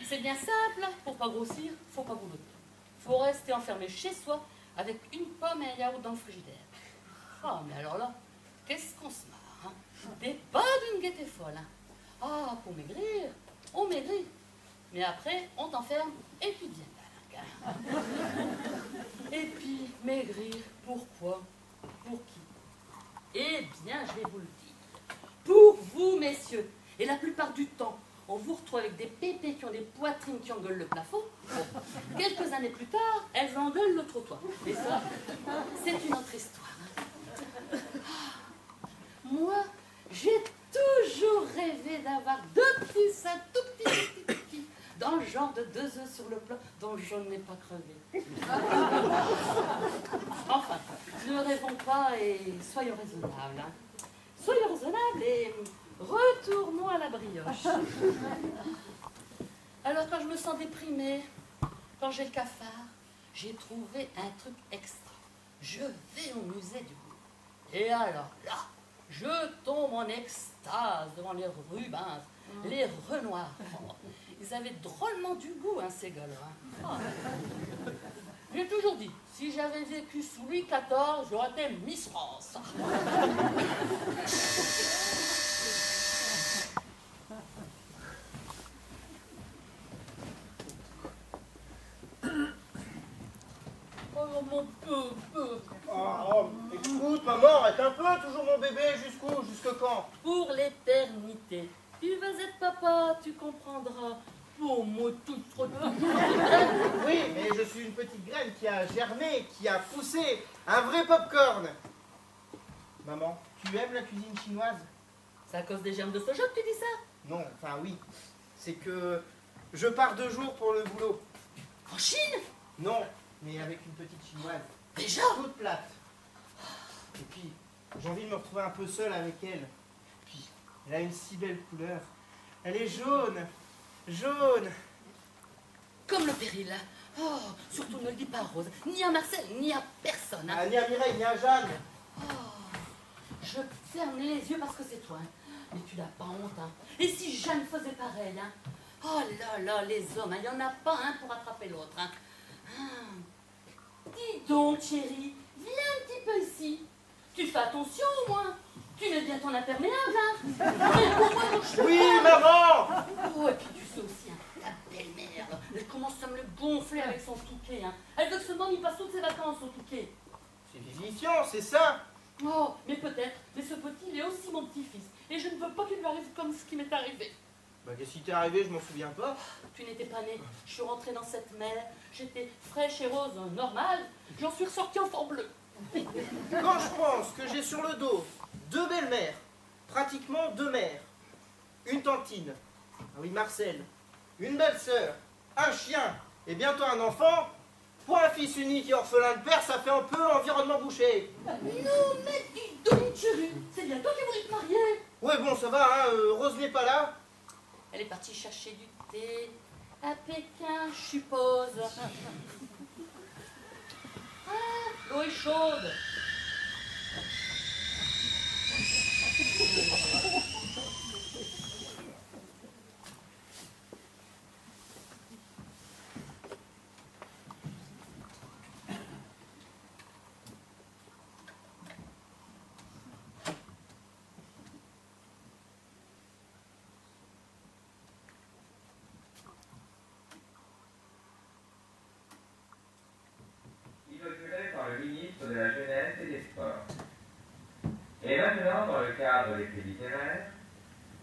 C'est bien simple, pour pas grossir, faut pas boulotter. Faut rester enfermé chez soi avec une pomme et un yaourt dans le frigidaire. Oh, mais alors là, qu'est-ce qu'on se marre, hein. Des pas d'une gaieté folle, hein. Ah, pour maigrir, on maigrit. Mais après, on t'enferme et tu deviens dingue. Et puis, maigrir, pourquoi? Pour qui? Eh bien, je vais vous le dire. Pour vous, messieurs. Et la plupart du temps, on vous retrouve avec des pépés qui ont des poitrines qui engueulent le plafond. Quelques années plus tard, elles engueulent le trottoir. Mais ça, c'est une autre histoire, hein. Moi, j'ai toujours rêvé d'avoir deux petits seins tout petits, dans le genre de 2 œufs sur le plat dont je n'ai pas crevé. Enfin, ne rêvons pas et soyons raisonnables, hein. Soyons raisonnables et retournons à la brioche. Alors, quand je me sens déprimée, quand j'ai le cafard, j'ai trouvé un truc extra. Je vais au musée du goût. Et alors là, je tombe en extase devant les Rubens, les Renoirs. Oh, ils avaient drôlement du goût, hein, ces gars-là. Oh. J'ai toujours dit, si j'avais vécu sous Louis XIV, j'aurais été Miss France. Oh, mon peu. Oh, écoute, maman, arrête un peu, toujours mon bébé, jusqu'où? Jusque quand? Pour l'éternité. Tu vas être papa, tu comprendras. Pour moi, tout trop. Oui, mais je suis une petite graine qui a germé, qui a poussé, un vrai pop-corn. Maman, tu aimes la cuisine chinoise? C'est à cause des germes de soja que tu dis ça? Non, enfin oui. C'est que je pars 2 jours pour le boulot. En Chine? Non, mais avec une petite chinoise. Déjà? Toute plate. Et puis, j'ai envie de me retrouver un peu seule avec elle. Puis, elle a une si belle couleur. Elle est jaune. Jaune. Comme le péril. Oh, surtout ne le dis pas à Rose, ni à Marcel, ni à personne. Hein. Ah, ni à Mireille, ni à Jeanne. Oh, je ferme les yeux parce que c'est toi. Hein. Mais tu n'as pas honte. Hein. Et si Jeanne faisait pareil, hein. Oh là là, les hommes, il n'y en a pas un pour attraper l'autre. Hein. Dis donc, chérie, viens un petit peu ici. Tu fais attention au moins. Tu mets bien ton imperméable, hein. Oui, maman. Oh, et puis tu sais aussi, hein, ta belle-mère, elle commence à me le gonfler avec son touquet. Hein. Elle veut que seulement il passe toutes ses vacances au touquet. C'est vivifiant, c'est ça. Oh, mais peut-être, mais ce petit, il est aussi mon petit-fils. Et je ne veux pas qu'il lui arrive comme ce qui m'est arrivé. Bah, qu'est-ce qui t'est arrivé? Je m'en souviens pas. Tu n'étais pas né. Je suis rentrée dans cette mer. J'étais fraîche et rose, normale. J'en suis ressortie en fort bleu. Quand je pense que j'ai sur le dos 2 belles-mères, pratiquement 2 mères, une tantine, ah oui Marcel, une belle-sœur, un chien et bientôt un enfant, pour un fils unique et orphelin de père, ça fait un peu environnement bouché. Non mais dis donc, chérie, c'est bien toi qui voulais te marier. Ouais bon ça va, hein, Rose n'est pas là. Elle est partie chercher du thé à Pékin, je suppose. Ah, l'eau est chaude. Inauguré par le ministre de la Jeunesse et des Sports. Et maintenant, dans le cadre des prix littéraires,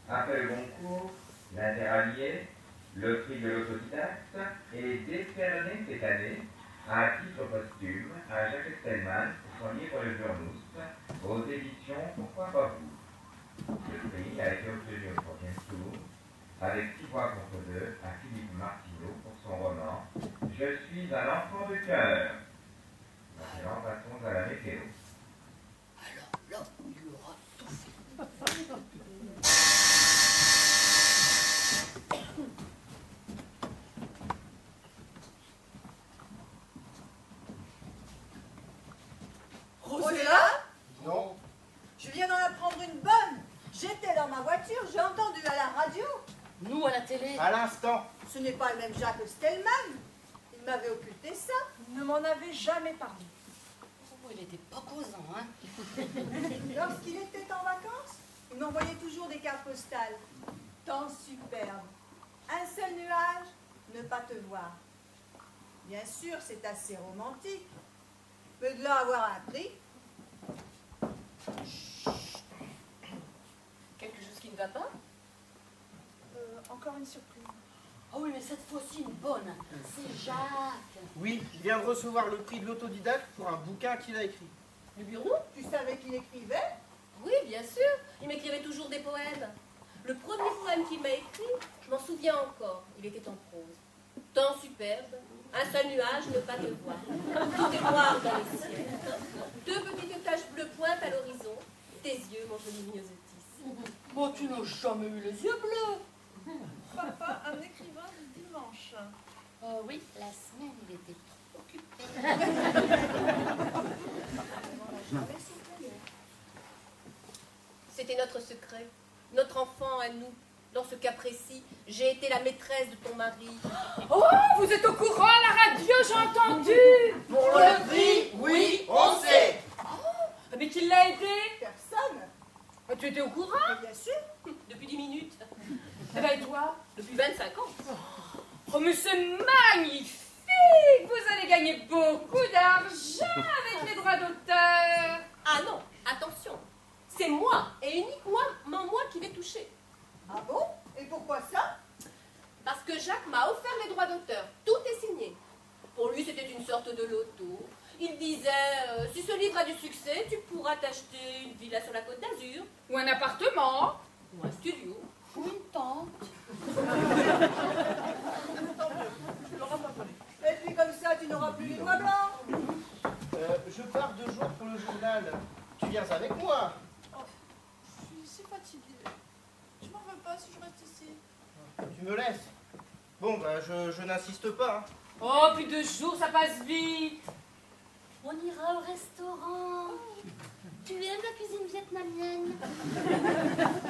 après le Goncourt, l'Interallié, le prix de l'autodidacte est décerné cette année, à titre posthume, à Jacques Stellman pour son livre Le Burnoust, aux éditions Pourquoi pas vous. Le prix a été obtenu au 3e tour, avec 6 voix contre 2 à Philippe Martineau pour son roman Je suis un enfant de cœur. Maintenant, passons à la météo. Alors là, il aura tout fait. Rosella? Non. Je viens d'en apprendre une bonne. J'étais dans ma voiture, j'ai entendu à la radio. Nous, à la télé. À l'instant. Ce n'est pas le même Jacques Stellman. Il m'avait occulté ça. Il ne m'en avait jamais parlé. Oh, il était pas causant, hein. Lorsqu'il était en vacances, il m'envoyait toujours des cartes postales. Temps superbe. Un seul nuage, ne pas te voir. Bien sûr, c'est assez romantique. Peut de là avoir un prix. Quelque chose qui ne va pas? Encore une surprise. Oh oui, mais cette fois-ci, une bonne. C'est Jacques. Oui, il vient de recevoir le prix de l'autodidacte pour un bouquin qu'il a écrit. Le bureau? Tu savais qu'il écrivait? Oui, bien sûr. Il m'écrivait toujours des poèmes. Le premier poème qu'il m'a écrit, je m'en souviens encore. Il était en prose. Temps superbe, un seul nuage, ne pas te voir. Tout est noir dans le ciel. 2 petites taches bleues pointent à l'horizon. Tes yeux, mon joli myosotis. Bon, tu n'as jamais eu les yeux bleus. Papa, un écrivain du dimanche. Oui, la semaine, il était trop occupé. C'était notre secret, notre enfant à nous. Dans ce cas précis, j'ai été la maîtresse de ton mari. Oh, vous êtes au courant à la radio, j'ai entendu. Pour le prix, oui, on sait. Oh, mais qui l'a aidé? Personne. Ah, tu étais au courant? Mais bien sûr. Depuis 10 minutes. Eh ben, et toi? Depuis 25 ans. Oh, mais c'est magnifique! Vous allez gagner beaucoup d'argent avec les droits d'auteur. Ah non, attention. C'est moi, et uniquement moi qui vais toucher. Ah bon? Et pourquoi ça? Parce que Jacques m'a offert les droits d'auteur. Tout est signé. Pour lui, c'était une sorte de loto. Il disait, si ce livre a du succès, tu pourras t'acheter une villa sur la Côte d'Azur. Ou un appartement. Ou un studio. Ou une tente. Tu l'auras pas volé. Et puis comme ça, tu n'auras plus les doigts blancs. Je pars 2 jours pour le journal. Tu viens avec moi? Je suis si fatiguée. Tu m'en veux pas si je reste ici? Tu me laisses? Bon, bah, je n'insiste pas. Hein. Oh, puis 2 jours, ça passe vite. On ira au restaurant. Tu aimes la cuisine vietnamienne?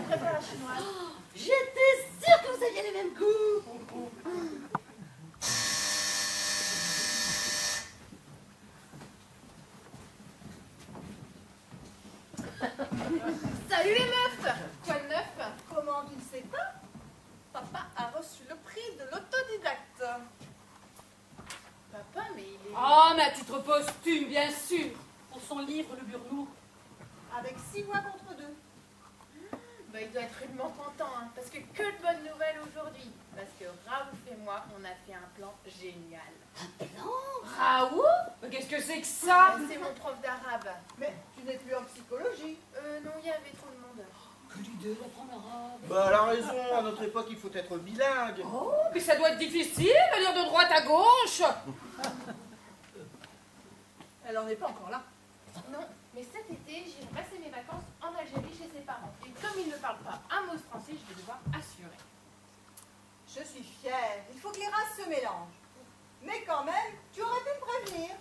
Préfère la chinoise. Oh, j'étais sûre que vous aviez les mêmes goûts. Salut les meufs! Quoi de neuf? Comment tu ne sais pas? Papa a reçu le prix de l'autodidacte. Papa, mais il est... Oh, mais à titre posthume, bien sûr. Pour son livre, Le Burnoust. Avec 6 voix contre 2. Bah, il doit être rudement content, hein, parce que de bonnes nouvelles aujourd'hui. Parce que Raouf et moi, on a fait un plan génial. Un plan? Raoult? Mais qu'est-ce que c'est que ça? C'est mon prof d'arabe. Mais tu n'es plus en psychologie. Non, il y avait trop de monde. Que l'idée d'apprendre l'arabe. Bah, elle a raison. À notre époque, il faut être bilingue. Oh, mais ça doit être difficile de lire de droite à gauche. Elle en est pas encore là. Non, mais cet été, j'irai passer mes vacances en Algérie chez ses parents. Et comme ils ne parlent pas un mot de français, je vais devoir assurer. Je suis fière. Il faut que les races se mélangent. Mais quand même, tu aurais pu me prévenir.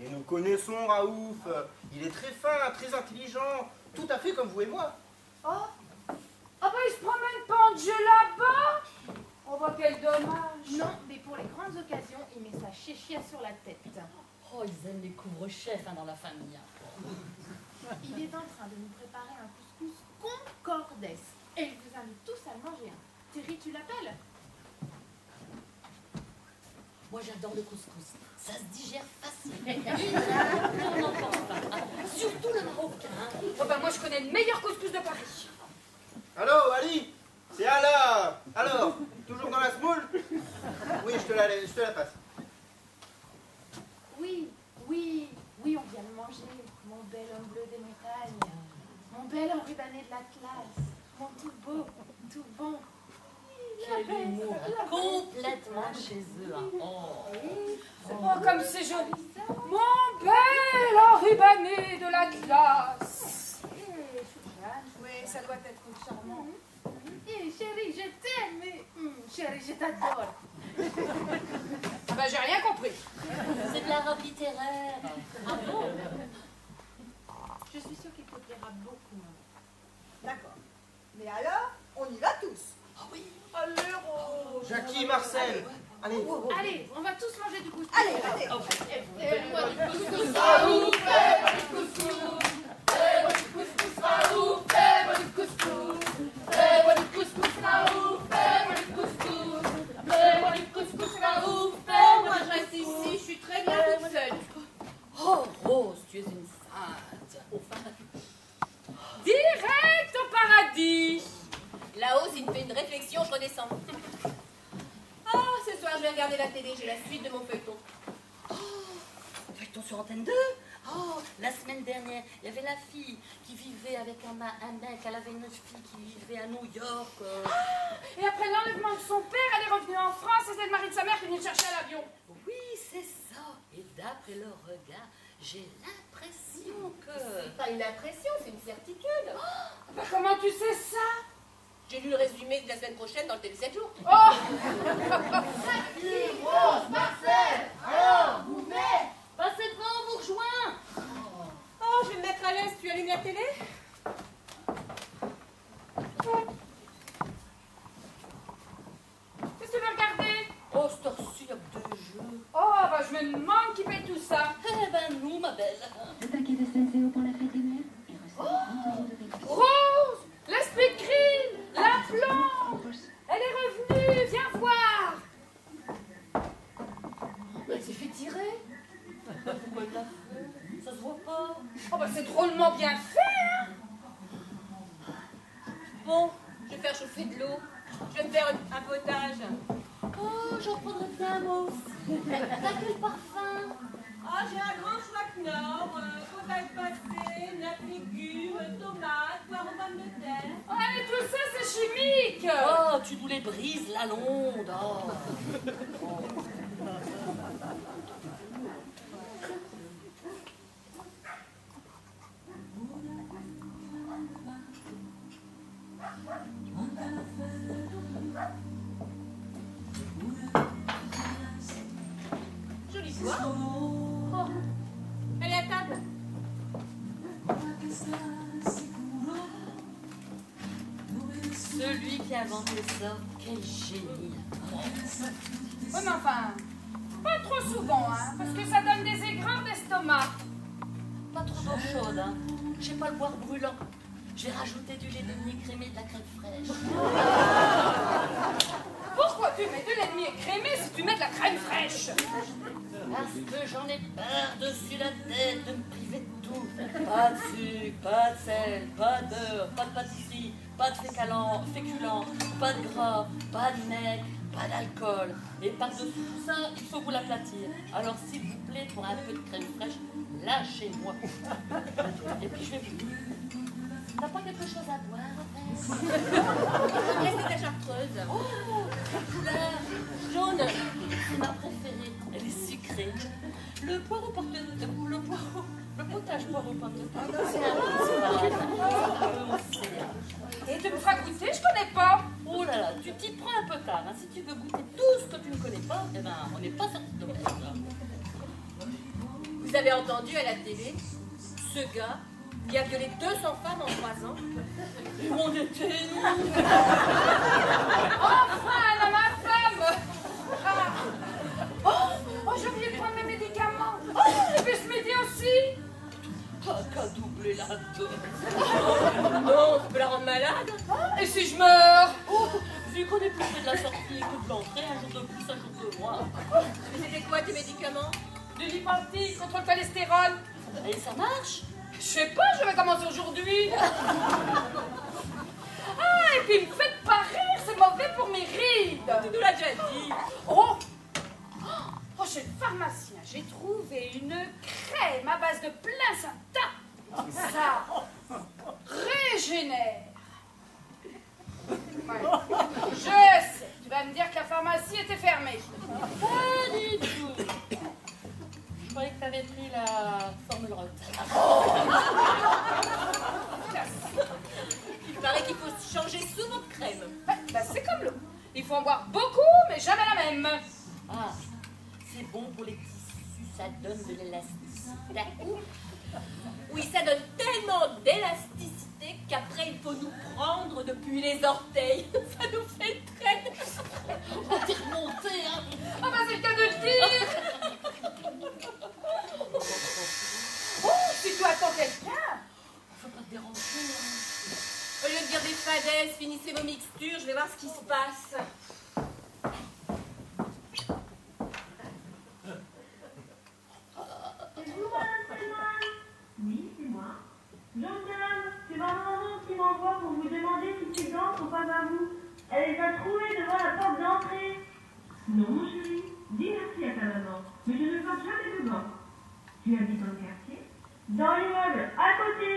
Et nous connaissons Raouf. Il est très fin, très intelligent. Tout à fait comme vous et moi. Oh, bah il se promène pas en Dieu là-bas. Oh, bah quel dommage. Non, mais pour les grandes occasions, il met sa chéchia sur la tête. Oh, ils aiment les couvre-chefs dans la famille. Il est en train de nous préparer un couscous concordès. Et il vous invite tous à le manger un. Thierry, tu l'appelles? Moi, j'adore le couscous. Ça se digère facile. On n'en pense pas. Surtout le marocain. Oh ben moi je connais le meilleur couscous de Paris. Allô, Ali? C'est Ala. Alors, toujours dans la semoule? Oui, je te la passe. Oui, oui, oui, on vient de manger. Mon bel homme bleu des montagnes. Mon bel enrubanné de l'Atlas. Mon tout beau, tout bon. Quel humour, complètement chez eux. Hein. Oh, comme c'est joli. Mon bel enrubanné de l'Atlas. Oui, ça doit être charmant. Chérie, je t'aime. Chérie, je t'adore. Ah ben j'ai rien compris. C'est de la robe littéraire. Ah bon? Je suis sûre qu'il te plaira beaucoup. D'accord. Mais alors, on y va tous. Ah oui. Allez, Rose. Jackie, Marcel. Allez. Allez, on va tous manger du couscous. Allez, allez. Fais-moi du couscous. Raoult, fais-moi du couscous. Fais-moi du couscous, Raoult, fais-moi du couscous. Fais-moi du couscous, Raoult, fais-moi du couscous. Fais-moi du couscous, Raoult, fais-moi. Moi, je reste ici, je suis très bien toute seule. Oh, Rose, tu es une sainte. Direct au paradis. Là-haut, s'il me fait une réflexion, je redescends. Ah, ce soir, je vais regarder la télé, j'ai la suite de mon feuilleton. Feuilleton sur Antenne 2. Oh, la semaine dernière, il y avait la fille qui vivait avec un mec. Elle avait une autre fille qui vivait à New York. Et après l'enlèvement de son père, elle est revenue en France et c'est le mari de sa mère qui venait le chercher à l'avion. Oui, c'est ça. Et d'après leur regard, j'ai l'impression que... C'est pas une impression, c'est une certitude. Bah comment tu sais ça? J'ai lu le résumé de la semaine prochaine dans le Télé 7 jours. Oh Rose, Marcel, alors, vous venez. Passez devant, on vous rejoint. Oh, je vais me mettre à l'aise, tu allumes la télé? Qu'est-ce que tu veux regarder? Oh, c'est reçu, il y a 2 jeux. Oh, bah je me demande qui paye tout ça. Eh ben, nous, ma belle. Le paquet de SNCO pour la fête des mères et recevez 30 € de réduction. Rose, l'esprit crie, la plante. Elle est revenue, viens voir. Elle s'est fait tirer. Pourquoi elle l'a fait? Ça se voit pas. Oh bah c'est drôlement bien fait, hein. Bon, je vais faire chauffer de l'eau. Je vais me faire un potage. Oh, j'en prendrais bien, moi aussi. T'as quel parfum? Ah, j'ai un grand choix Knorr, potage pâté, nappe légumes, tomates, poireaux, pommes de terre. Ah, mais tout ça c'est chimique. Oh, tu nous les brises, la londe. Oh. Jolie soir. Oh, elle est à table. Celui qui a inventé ça, quel génie. Oui, mais enfin, pas trop souvent, hein, parce que ça donne des aigreurs d'estomac. Pas trop d'eau chaude, hein. J'ai pas le boire brûlant. J'ai rajouté du lait de miel écrémé, de la crème fraîche. Pourquoi tu mets de lait de miel écrémé si tu mets de la crème fraîche? Parce que j'en ai par-dessus la tête de me priver de tout. Pas de sucre, pas de sel, pas d'heure, pas de pâtisserie, pas de féculents, pas de gras, pas de vinaigre, pas d'alcool. Et par-dessus tout ça, il faut vous l'aplatir. Alors s'il vous plaît, pour un peu de crème fraîche, lâchez-moi. Et puis je vais vous dire, t'as pas quelque chose à boire? Laisse ta chartreuse. Oh, quelle couleur jaune. C'est ma préférée. Elle est sucrée. Le poireau le potage poireau pomme de terre. C'est un peu aussi. Et tu me feras goûter, je connais pas. Oh là là, tu t'y prends un peu tard. Hein. Si tu veux goûter tout ce que tu ne connais pas, eh ben, on n'est pas sorti de l'auberge. Vous avez entendu à la télé ce gars qui a violé 200 femmes en 3 ans? Et on était nous. Enfin, un homme à femme. Oh, j'ai oublié de prendre mes médicaments. Oh, et puis ce midi aussi. Pas qu'à doubler la dose. Non, ça peut la rendre malade. Et si je meurs? Oh, vu qu'on est plus près de la sortie que de l'entrée, un jour de plus, un jour de moins. Mais c'était quoi tes médicaments? Du Lipanti contre le cholestérol. Et ça marche? Je sais pas, je vais commencer aujourd'hui. Ah, et puis me faites pas rire, c'est mauvais pour mes rides. Tu nous l'as déjà dit. Oh, chez le pharmacien, j'ai trouvé une crème à base de placenta. Ça régénère. Ouais. Je sais, tu vas me dire que la pharmacie était fermée. Pas du tout. Je croyais que t'avais pris la formule rote. Il paraît qu'il faut changer souvent de crème. Bah, c'est comme l'eau. Il faut en boire beaucoup, mais jamais la même. Ah, c'est bon pour les tissus, ça donne de l'élasticité. Oui, ça donne tellement d'élasticité qu'après il faut nous prendre depuis les orteils. Ça nous fait le trait. On t'est remonté, hein. Ah bah c'est le cas de le dire. Oh, si tu attends quelqu'un, Faut pas te déranger, hein. Au lieu de dire des fadaises, finissez vos mixtures, je vais voir ce qui se passe. Oui, c'est moi. Jean-Pierre, c'est ma maman qui m'envoie pour vous demander si ces gants sont pas à vous. Elle les a trouvés devant la porte d'entrée. Non, mon chéri, dis merci à ta maman, mais je ne porte jamais de gants. Tu habites dans le quartier? Dans l'immeuble, à côté.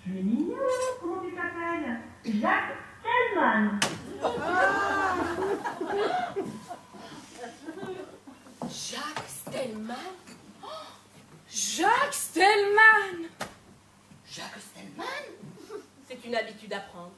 Tu es mignon, comment tu t'appelles? Jacques Tellman. Jacques Stellman? Jacques Stellman. Jacques Stellman? C'est une habitude à prendre.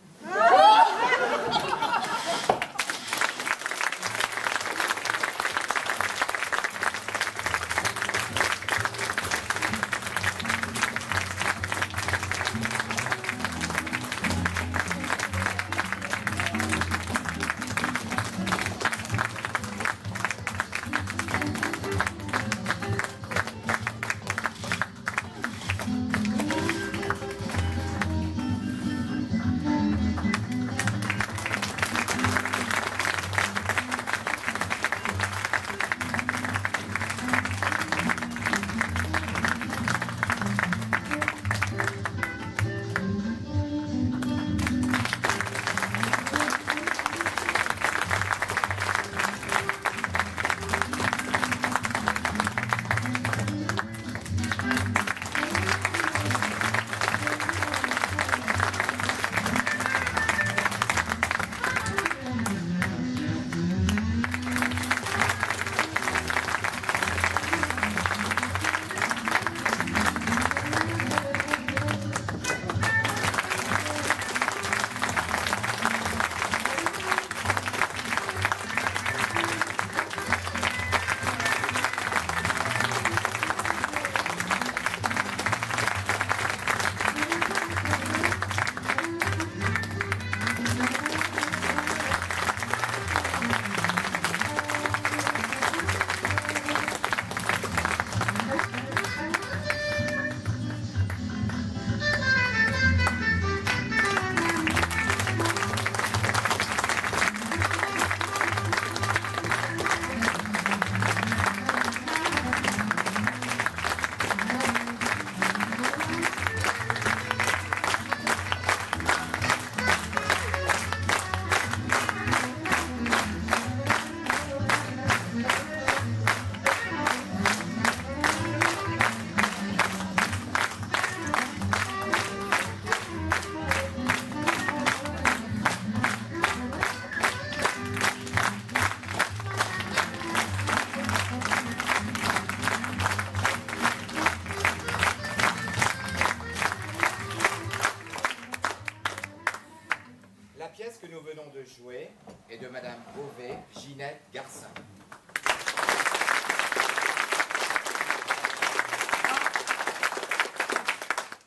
jouer est de Madame Beauvais, Ginette Garcin.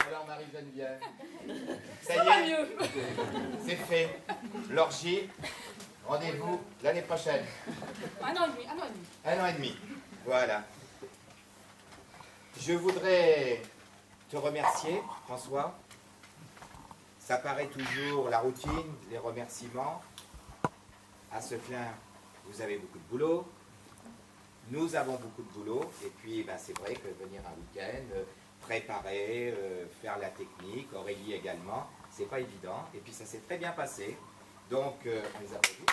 Alors Marie-Geneviève, ça y est, c'est fait. L'orgie, rendez-vous l'année prochaine. Un an et demi, un an et demi. Un an et demi, voilà. Je voudrais te remercier, François. Ça paraît toujours la routine, les remerciements. À Seclin, vous avez beaucoup de boulot. Nous avons beaucoup de boulot. Et puis, ben, c'est vrai que venir un week-end, préparer, faire la technique, Aurélie également. C'est pas évident. Et puis ça s'est très bien passé. Donc, on les applaudit.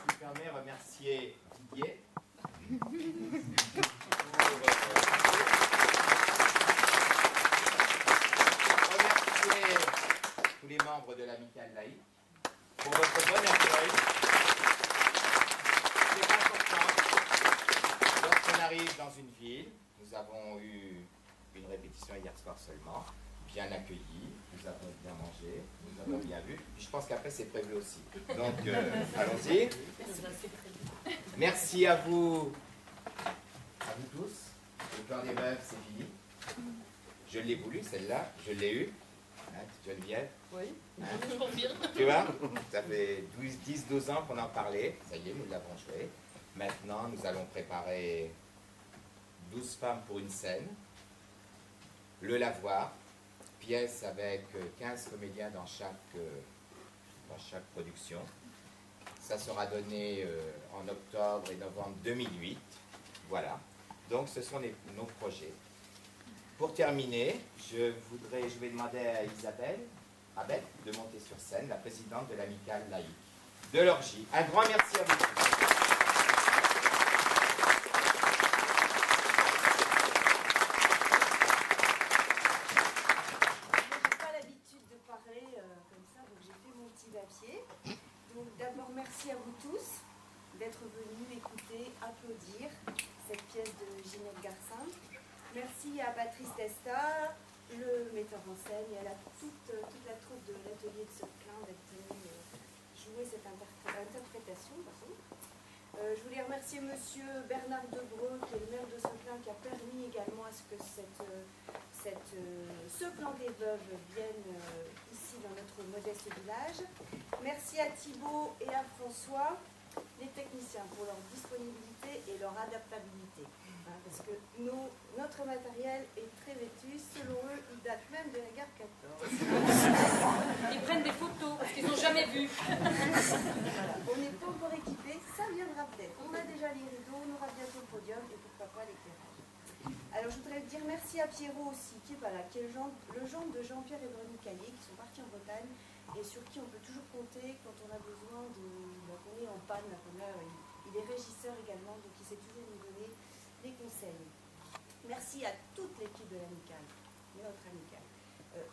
Je permets remercier Didier pour remercier tous les membres de l'amicale laïque pour votre bon accueil. C'est important. Lorsqu'on arrive dans une ville, nous avons eu une répétition hier soir seulement, bien accueillis, nous avons bien mangé, nous avons bien vu, puis je pense qu'après c'est prévu aussi. Donc allons-y. Merci à vous tous. Le plan des veuves, c'est fini. Je l'ai voulu, celle-là, je l'ai eue. Hein, Geneviève? Oui, hein? confirme. Tu vois, ça fait 10-12 ans qu'on en parlait. Ça y est, nous l'avons joué. Maintenant, nous allons préparer 12 femmes pour une scène. Le Lavoir, pièce avec 15 comédiens dans chaque production. Ça sera donné en octobre et novembre 2008. Voilà. Donc, ce sont nos projets. Pour terminer, je vais demander à Isabelle Abel de monter sur scène, la présidente de l'amicale laïque de l'Orgie. Un grand merci à vous. D'abord, merci à vous tous d'être venus écouter, applaudir cette pièce de Ginette Garcin. Merci à Patrice Testa, le metteur en scène, et à toute la troupe de l'atelier de Seclin d'être venu jouer cette interprétation. Je voulais remercier monsieur Bernard Debreu, qui est le maire de Seclin, qui a permis également à ce que ce plan des veuves vienne ici dans notre modeste village. Merci à Thibaut et à François, les techniciens, pour leur disponibilité et leur adaptabilité. Hein, parce que notre matériel est très vétuste, selon eux, il date même de la gare 14. Ils prennent des photos parce qu'ils n'ont jamais vu. Voilà. On n'est pas encore équipé, ça viendra peut-être. On a déjà les rideaux, on aura bientôt le podium et pourquoi pas l'éclairage. Alors je voudrais dire merci à Pierrot aussi, qui est là, qui est le gendre de Jean-Pierre et Véronique Caillé, qui sont partis en Bretagne et sur qui on peut toujours compter quand on a besoin qu'on est en panne, il est régisseur également, donc il sait toujours nous donner des conseils. Merci à toute l'équipe de l'amicale, notre amicale.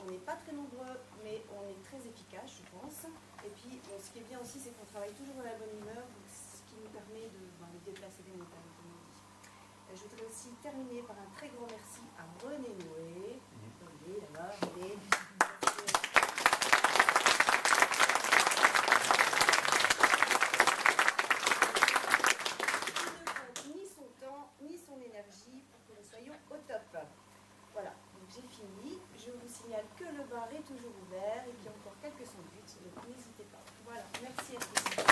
On n'est pas très nombreux, mais on est très efficace, je pense. Et puis, ce qui est bien aussi, c'est qu'on travaille toujours dans la bonne humeur, donc ce qui nous permet de déplacer des montagnes, comme on dit. Je voudrais aussi terminer par un très grand merci à René Noé. René, là-bas, René. Au top. Voilà, donc j'ai fini. Je vous signale que le bar est toujours ouvert et qu'il y a encore quelques sandwichs, donc n'hésitez pas. Voilà, merci à tous.